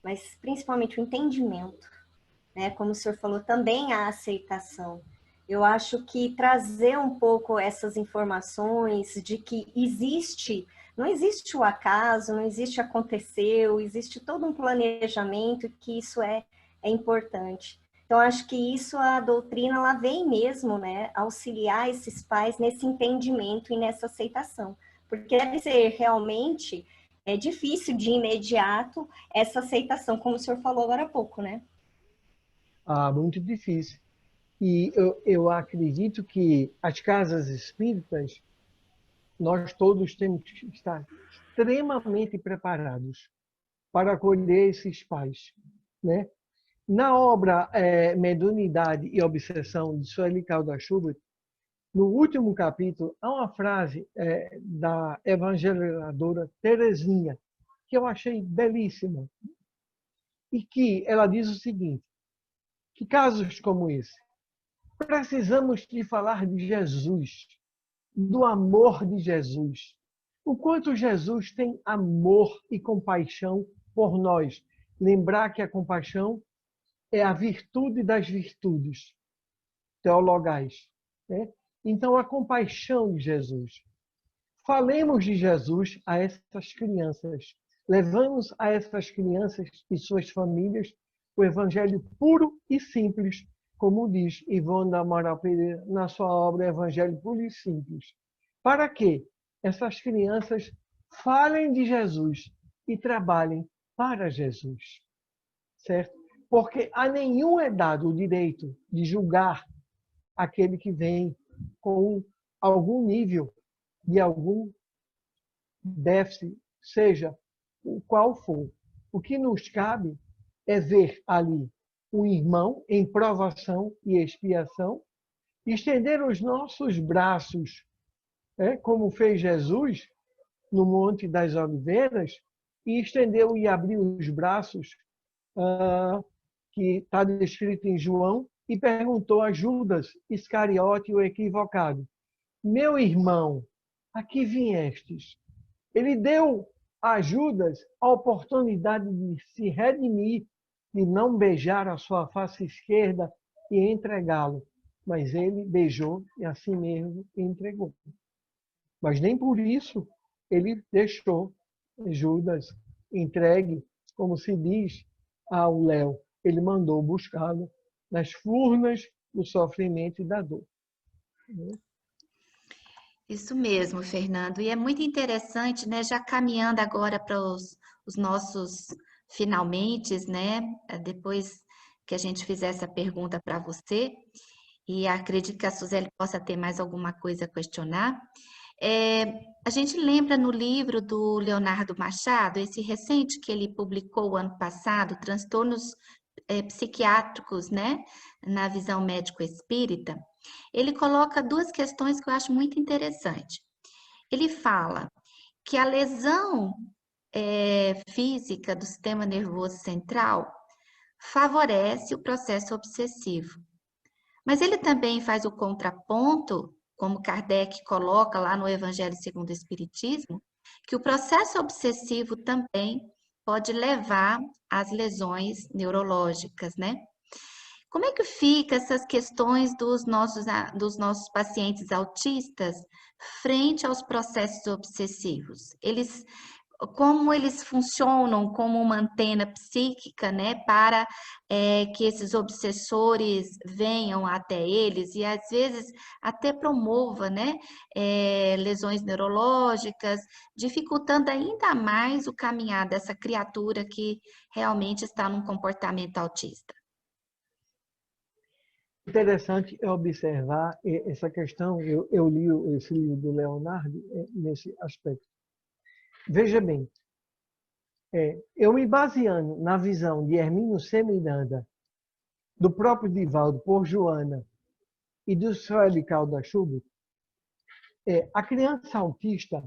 mas principalmente o entendimento, né? Como o senhor falou, também a aceitação. Eu acho que trazer um pouco essas informações de que não existe o acaso, não existe aconteceu, existe todo um planejamento, que isso é importante. Então, acho que isso, a doutrina, ela vem mesmo, né, auxiliar esses pais nesse entendimento e nessa aceitação. Porque deve ser realmente difícil de imediato essa aceitação, como o senhor falou agora há pouco, né? Muito difícil. E eu acredito que as casas espíritas, nós todos temos que estar extremamente preparados para acolher esses pais, né? Na obra Mediunidade e Obsessão, de Sueli Caldas Schubert, no último capítulo, há uma frase da evangelizadora Teresinha, que eu achei belíssima, e que ela diz o seguinte, que casos como esse, precisamos de falar de Jesus, do amor de Jesus, o quanto Jesus tem amor e compaixão por nós. Lembrar que a compaixão é a virtude das virtudes teologais, né? Então, a compaixão de Jesus. Falemos de Jesus a essas crianças. Levamos a essas crianças e suas famílias o evangelho puro e simples, como diz Ivone da Amaral Pereira na sua obra Evangelho Puro e Simples. Para que essas crianças falem de Jesus e trabalhem para Jesus. Certo? Porque a nenhum é dado o direito de julgar aquele que vem com algum nível de algum déficit, seja o qual for. O que nos cabe é ver ali um irmão em provação e expiação, estender os nossos braços, como fez Jesus no Monte das Oliveiras, e estendeu e abriu os braços, que está descrito em João, e perguntou a Judas Iscariote, o equivocado: meu irmão, a que viestes? Ele deu a Judas a oportunidade de se redimir, de não beijar a sua face esquerda e entregá-lo. Mas ele beijou e assim mesmo entregou. Mas nem por isso ele deixou Judas entregue, como se diz ao Léo. Ele mandou buscá-lo nas furnas do sofrimento e da dor. Isso mesmo, Fernando. E é muito interessante, né? Já caminhando agora para os nossos finalmente, né? Depois que a gente fizer essa pergunta para você, e acredito que a Suzeli possa ter mais alguma coisa a questionar. É, a gente lembra no livro do Leonardo Machado, esse recente que ele publicou ano passado, Transtornos psiquiátricos, né, na visão médico-espírita, ele coloca duas questões que eu acho muito interessante. Ele fala que a lesão física do sistema nervoso central favorece o processo obsessivo. Mas ele também faz o contraponto, como Kardec coloca lá no Evangelho segundo o Espiritismo, que o processo obsessivo também pode levar às lesões neurológicas, né? Como é que fica essas questões dos nossos pacientes autistas frente aos processos obsessivos? Como eles funcionam como uma antena psíquica, né, para que esses obsessores venham até eles e às vezes até promova, né, lesões neurológicas, dificultando ainda mais o caminhar dessa criatura que realmente está num comportamento autista. Interessante é observar essa questão. Eu li esse livro do Leonardo nesse aspecto. Veja bem, eu me baseando na visão de Hermínio C. Miranda, do próprio Divaldo por Joana e do Sueli Caldas Schubert, a criança autista,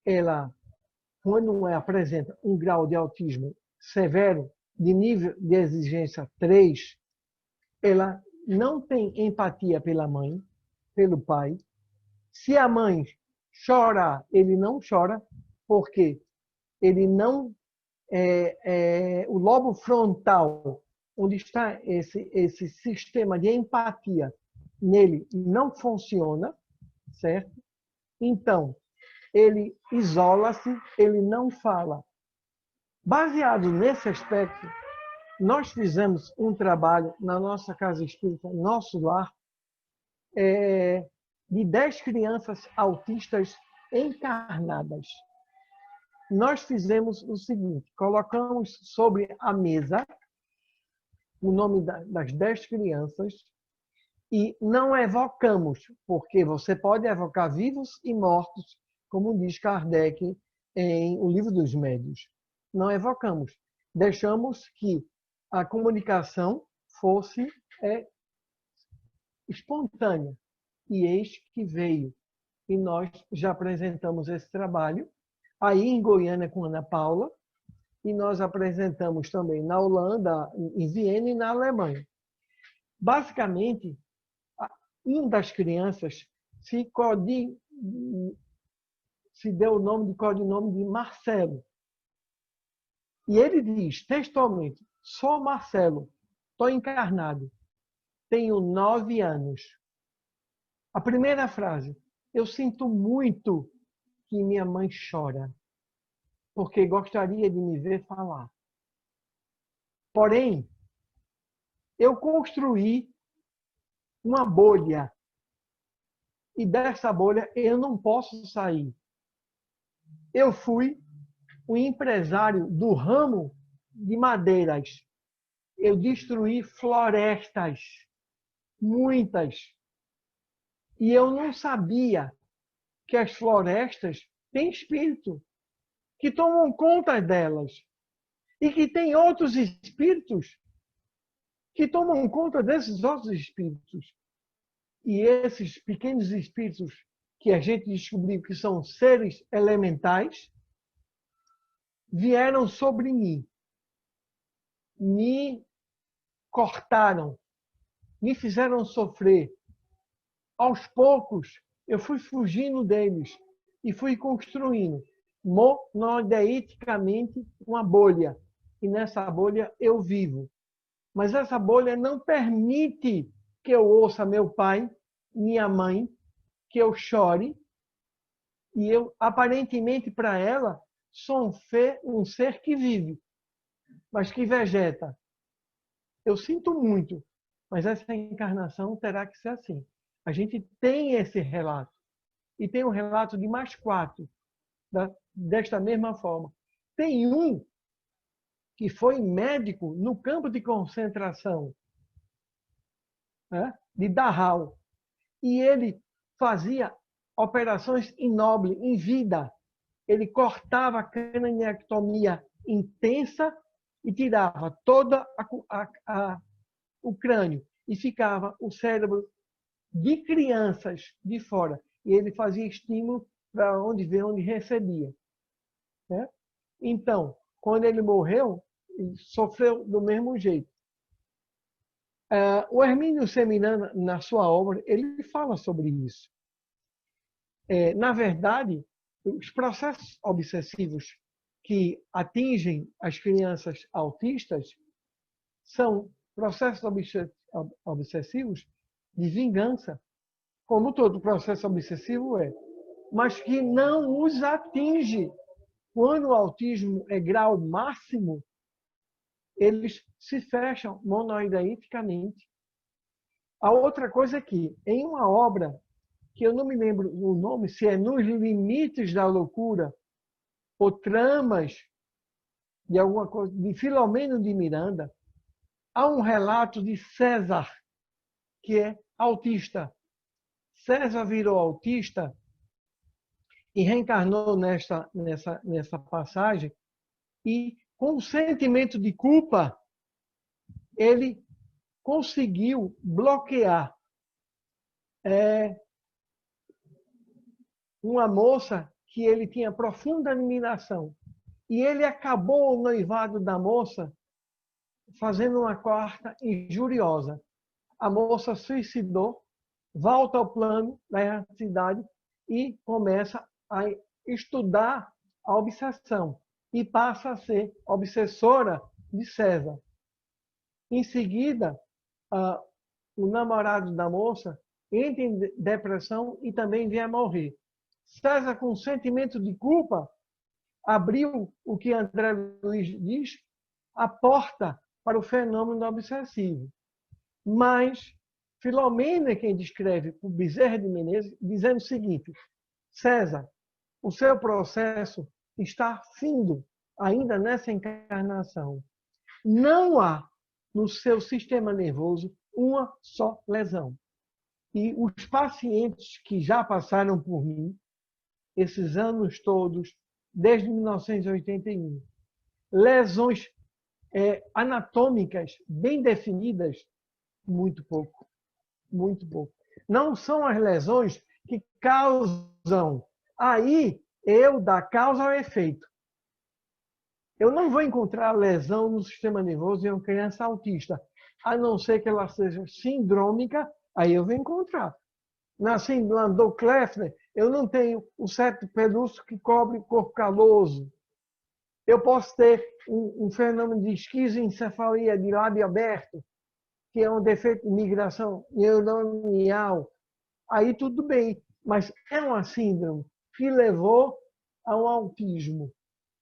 ela, quando apresenta um grau de autismo severo, de nível de exigência 3, ela não tem empatia pela mãe, pelo pai. Se a mãe chorar, ele não chora, porque ele não o lobo frontal, onde está esse sistema de empatia, nele não funciona, certo? Então, ele isola-se, ele não fala. Baseado nesse aspecto, nós fizemos um trabalho na nossa casa espírita, nosso lar, de 10 crianças autistas encarnadas. Nós fizemos o seguinte, colocamos sobre a mesa o nome das 10 crianças e não evocamos, porque você pode evocar vivos e mortos, como diz Kardec em O Livro dos Médiuns. Não evocamos. Deixamos que a comunicação fosse espontânea. E eis que veio. E nós já apresentamos esse trabalho aí em Goiânia com Ana Paula, e nós apresentamos também na Holanda, em Viena e na Alemanha. Basicamente, uma das crianças se deu o nome de codinome de Marcelo. E ele diz textualmente: sou Marcelo, estou encarnado, tenho 9 anos. A primeira frase: eu sinto muito que minha mãe chora, porque gostaria de me ver falar. Porém, eu construí uma bolha, e dessa bolha eu não posso sair. Eu fui o empresário do ramo de madeiras. Eu destruí florestas, muitas. E eu não sabia que as florestas têm espírito, que tomam conta delas. E que tem outros espíritos que tomam conta desses outros espíritos. E esses pequenos espíritos que a gente descobriu que são seres elementais, vieram sobre mim, me cortaram, me fizeram sofrer. Aos poucos, eu fui fugindo deles e fui construindo monodeiticamente uma bolha. E nessa bolha eu vivo. Mas essa bolha não permite que eu ouça meu pai, minha mãe, que eu chore. E eu, aparentemente, para ela, sou um ser que vive, mas que vegeta. Eu sinto muito, mas essa encarnação terá que ser assim. A gente tem esse relato. e tem um relato de mais 4, desta mesma forma. Tem um que foi médico no campo de concentração, né, de Dachau, e ele fazia operações inóbeis, em vida. Ele cortava a craniectomia intensa e tirava todo o crânio e ficava o cérebro de crianças de fora. E ele fazia estímulo para onde veio, onde recebia. Né? Então, quando ele morreu, ele sofreu do mesmo jeito. O Hermínio Seminara, na sua obra, ele fala sobre isso. Na verdade, os processos obsessivos que atingem as crianças autistas são processos obsessivos de vingança, como todo processo obsessivo é, mas que não os atinge. Quando o autismo é grau máximo, eles se fecham monoideicamente. A outra coisa é que, em uma obra, que eu não me lembro o nome, se é Nos Limites da Loucura, ou Tramas, de alguma coisa, de Filomeno de Miranda, há um relato de César, que é autista. César virou autista e reencarnou nessa passagem, e com o sentimento de culpa, ele conseguiu bloquear uma moça que ele tinha profunda admiração. E ele acabou o noivado da moça fazendo uma carta injuriosa. A moça suicidou, volta ao plano da erraticidade e começa a estudar a obsessão. E passa a ser obsessora de César. Em seguida, o namorado da moça entra em depressão e também vem a morrer. César, com sentimento de culpa, abriu o que André Luiz diz, a porta para o fenômeno obsessivo. Mas Filomeno é quem descreve o Bezerra de Menezes, dizendo o seguinte: César, o seu processo está findo ainda nessa encarnação. Não há no seu sistema nervoso uma só lesão. E os pacientes que já passaram por mim, esses anos todos, desde 1981, lesões anatômicas bem definidas, muito pouco. Muito pouco. Não são as lesões que causam. Aí, eu da causa ao efeito. Eu não vou encontrar lesão no sistema nervoso em uma criança autista, a não ser que ela seja sindrômica, aí eu vou encontrar. Na síndrome do Kleffner, eu não tenho o septo pelúcio que cobre o corpo caloso. Eu posso ter um fenômeno de esquizoencefalia de lábio aberto, que é um defeito de migração neuronal. Aí tudo bem, mas é uma síndrome que levou ao autismo.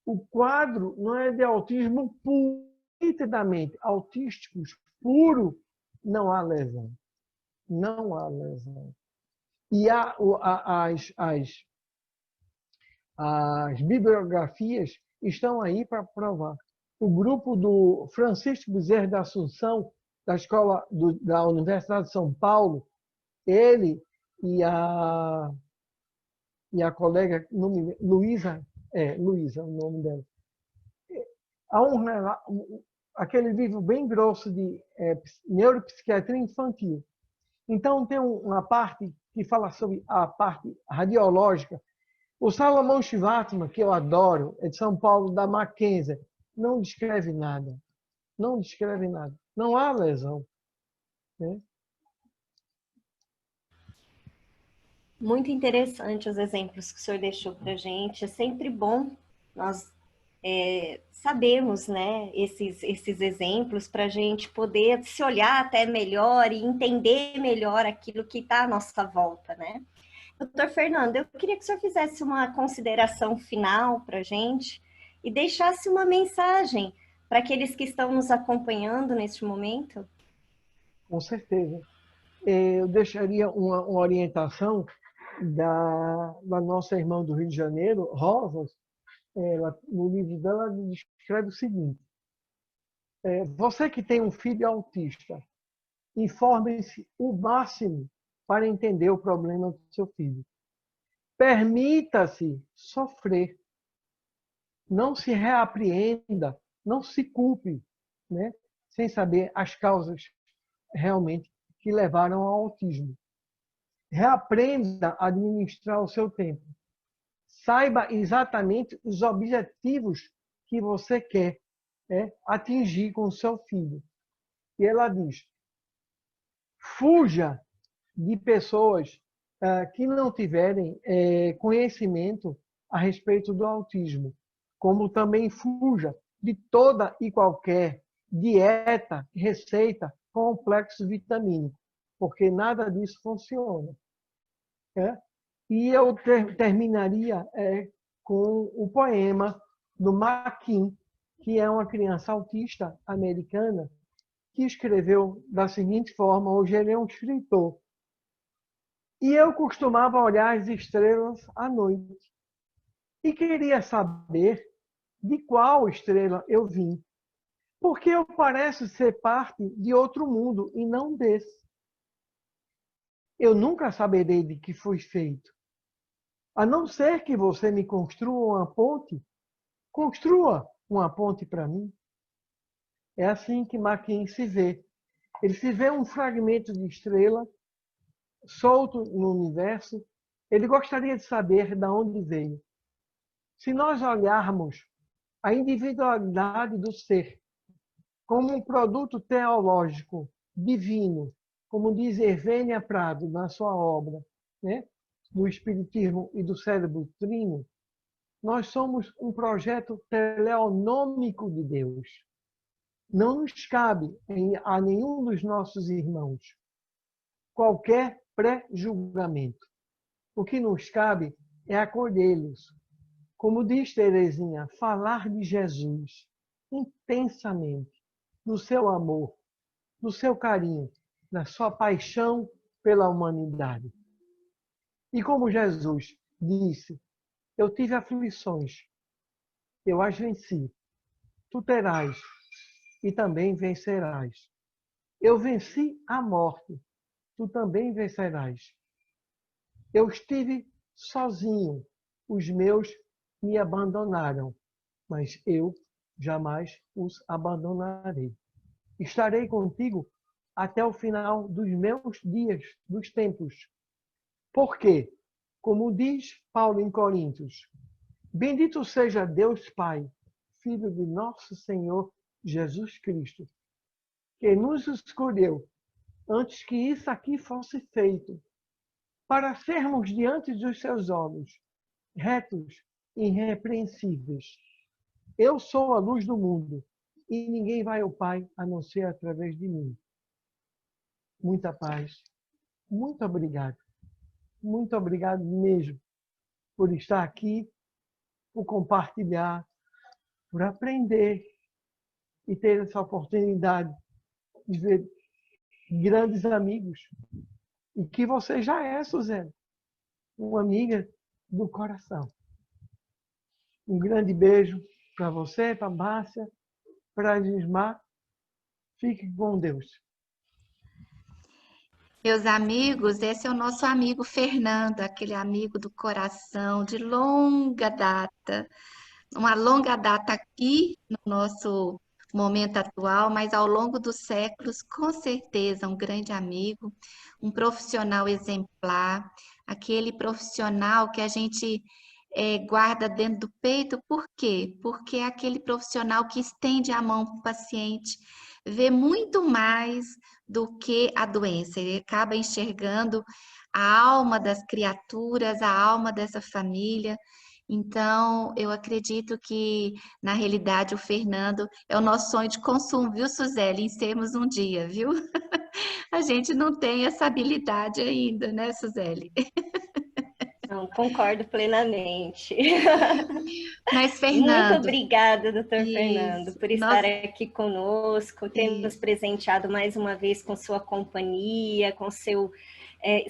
O quadro não é de autismo puro, nitidamente autísticos puro, não há lesão. Não há lesão. E as bibliografias estão aí para provar. O grupo do Francisco Bezerra da Assunção, da escola da Universidade de São Paulo, ele e a colega Luísa, Luísa, o nome dela. Há aquele livro bem grosso de neuropsiquiatria infantil. Então, tem uma parte que fala sobre a parte radiológica. O Salomão Schwartzman, que eu adoro, é de São Paulo, da Mackenzie, não descreve nada. Não descreve nada. Não há lesão. Né? Muito interessante os exemplos que o senhor deixou para a gente. É sempre bom nós sabermos, né, esses exemplos para a gente poder se olhar até melhor e entender melhor aquilo que está à nossa volta, né? Doutor Fernando, eu queria que o senhor fizesse uma consideração final para a gente e deixasse uma mensagem para aqueles que estão nos acompanhando neste momento. Com certeza. Eu deixaria uma orientação da nossa irmã do Rio de Janeiro, Rosa, no livro dela, ela descreve o seguinte: você que tem um filho autista, informe-se o máximo para entender o problema do seu filho. Permita-se sofrer. Não se reapreenda, não se culpe, né? Sem saber as causas realmente que levaram ao autismo. Reaprenda a administrar o seu tempo. Saiba exatamente os objetivos que você quer atingir com o seu filho. E ela diz: fuja de pessoas que não tiverem conhecimento a respeito do autismo, como também fuja de toda e qualquer dieta, receita, complexo vitamínico, porque nada disso funciona. E eu terminaria com o poema do Makin, que é uma criança autista americana, que escreveu da seguinte forma: hoje ele é um escritor. E eu costumava olhar as estrelas à noite e queria saber de qual estrela eu vim, porque eu pareço ser parte de outro mundo e não desse. Eu nunca saberei de que fui feito. A não ser que você me construa uma ponte, construa uma ponte para mim. É assim que Maquin se vê. Ele se vê um fragmento de estrela solto no universo. Ele gostaria de saber de onde veio. Se nós olharmos a individualidade do ser como um produto teológico divino, como diz Ervênia Prado na sua obra, né, do Espiritismo e do Cérebro Trino, nós somos um projeto teleonômico de Deus. Não nos cabe a nenhum dos nossos irmãos qualquer pré-julgamento. O que nos cabe é acolhê-los. Como diz Teresinha, falar de Jesus intensamente, do seu amor, do seu carinho, da sua paixão pela humanidade. E como Jesus disse: eu tive aflições, eu as venci. Tu terás e também vencerás. Eu venci a morte, tu também vencerás. Eu estive sozinho, os meus me abandonaram, mas eu jamais os abandonarei. Estarei contigo até o final dos meus dias, dos tempos. Porque, como diz Paulo em Coríntios, bendito seja Deus Pai, Filho de nosso Senhor Jesus Cristo, que nos escolheu antes que isso aqui fosse feito, para sermos diante dos seus olhos, retos e irrepreensíveis. Eu sou a luz do mundo, e ninguém vai ao Pai a não ser através de mim. Muita paz. Muito obrigado. Muito obrigado mesmo por estar aqui, por compartilhar, por aprender e ter essa oportunidade de ver grandes amigos. E que você já é, Suzane, uma amiga do coração. Um grande beijo para você, para a Márcia, para a Gismar. Fique com Deus. Meus amigos, esse é o nosso amigo Fernando, aquele amigo do coração de longa data, uma longa data aqui no nosso momento atual, mas ao longo dos séculos, com certeza, um grande amigo, um profissional exemplar, aquele profissional que a gente guarda dentro do peito. Por quê? Porque é aquele profissional que estende a mão para o paciente, vê muito mais do que a doença, ele acaba enxergando a alma das criaturas, a alma dessa família. Então, eu acredito que, na realidade, o Fernando é o nosso sonho de consumo, viu, Suzeli? Em sermos um dia, viu? A gente não tem essa habilidade ainda, né, Suzeli? Não, concordo plenamente. Mas, Muito Fernando, obrigada, doutor Fernando, isso, por estar aqui conosco, ter nos isso, presenteado mais uma vez com sua companhia, com seu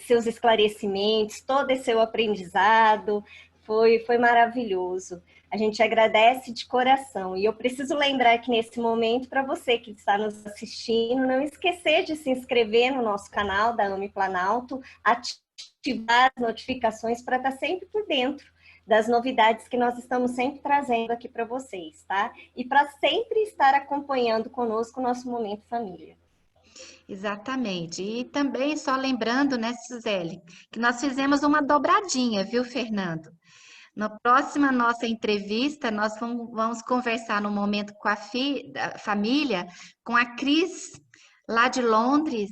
seus esclarecimentos, todo esse seu aprendizado. Foi maravilhoso. A gente agradece de coração. E eu preciso lembrar que nesse momento, para você que está nos assistindo, não esquecer de se inscrever no nosso canal da AME Planalto, ativar as notificações para estar sempre por dentro das novidades que nós estamos sempre trazendo aqui para vocês, tá? E para sempre estar acompanhando conosco o nosso Momento Família. Exatamente. E também só lembrando, né, Suzeli, que nós fizemos uma dobradinha, viu, Fernando? Na próxima nossa entrevista, nós vamos conversar no momento com a família, com a Cris, lá de Londres,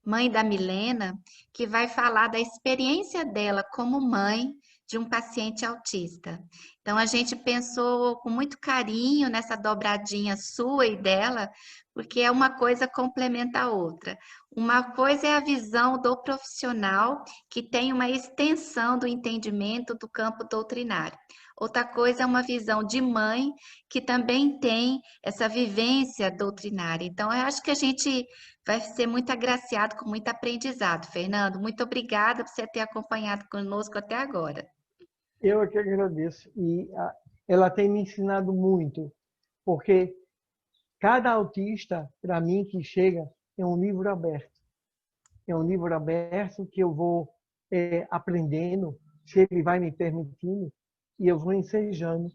mãe da Milena, que vai falar da experiência dela como mãe de um paciente autista. Então, a gente pensou com muito carinho nessa dobradinha sua e dela, porque é uma coisa complementa a outra. Uma coisa é a visão do profissional que tem uma extensão do entendimento do campo doutrinário. Outra coisa é uma visão de mãe que também tem essa vivência doutrinária. Então, eu acho que a gente vai ser muito agraciado com muito aprendizado. Fernando, muito obrigada por você ter acompanhado conosco até agora. Eu é que agradeço. Ela tem me ensinado muito, porque cada autista, para mim, que chega, é um livro aberto. É um livro aberto que eu vou aprendendo, se ele vai me permitindo, e eu vou ensejando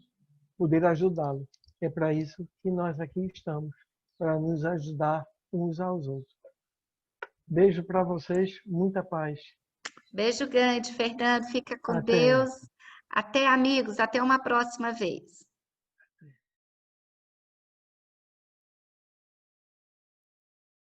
poder ajudá-lo. É para isso que nós aqui estamos, para nos ajudar uns aos outros. Beijo para vocês, muita paz. Beijo grande, Fernando. Fica com Até. Deus. Até, amigos. Até uma próxima vez.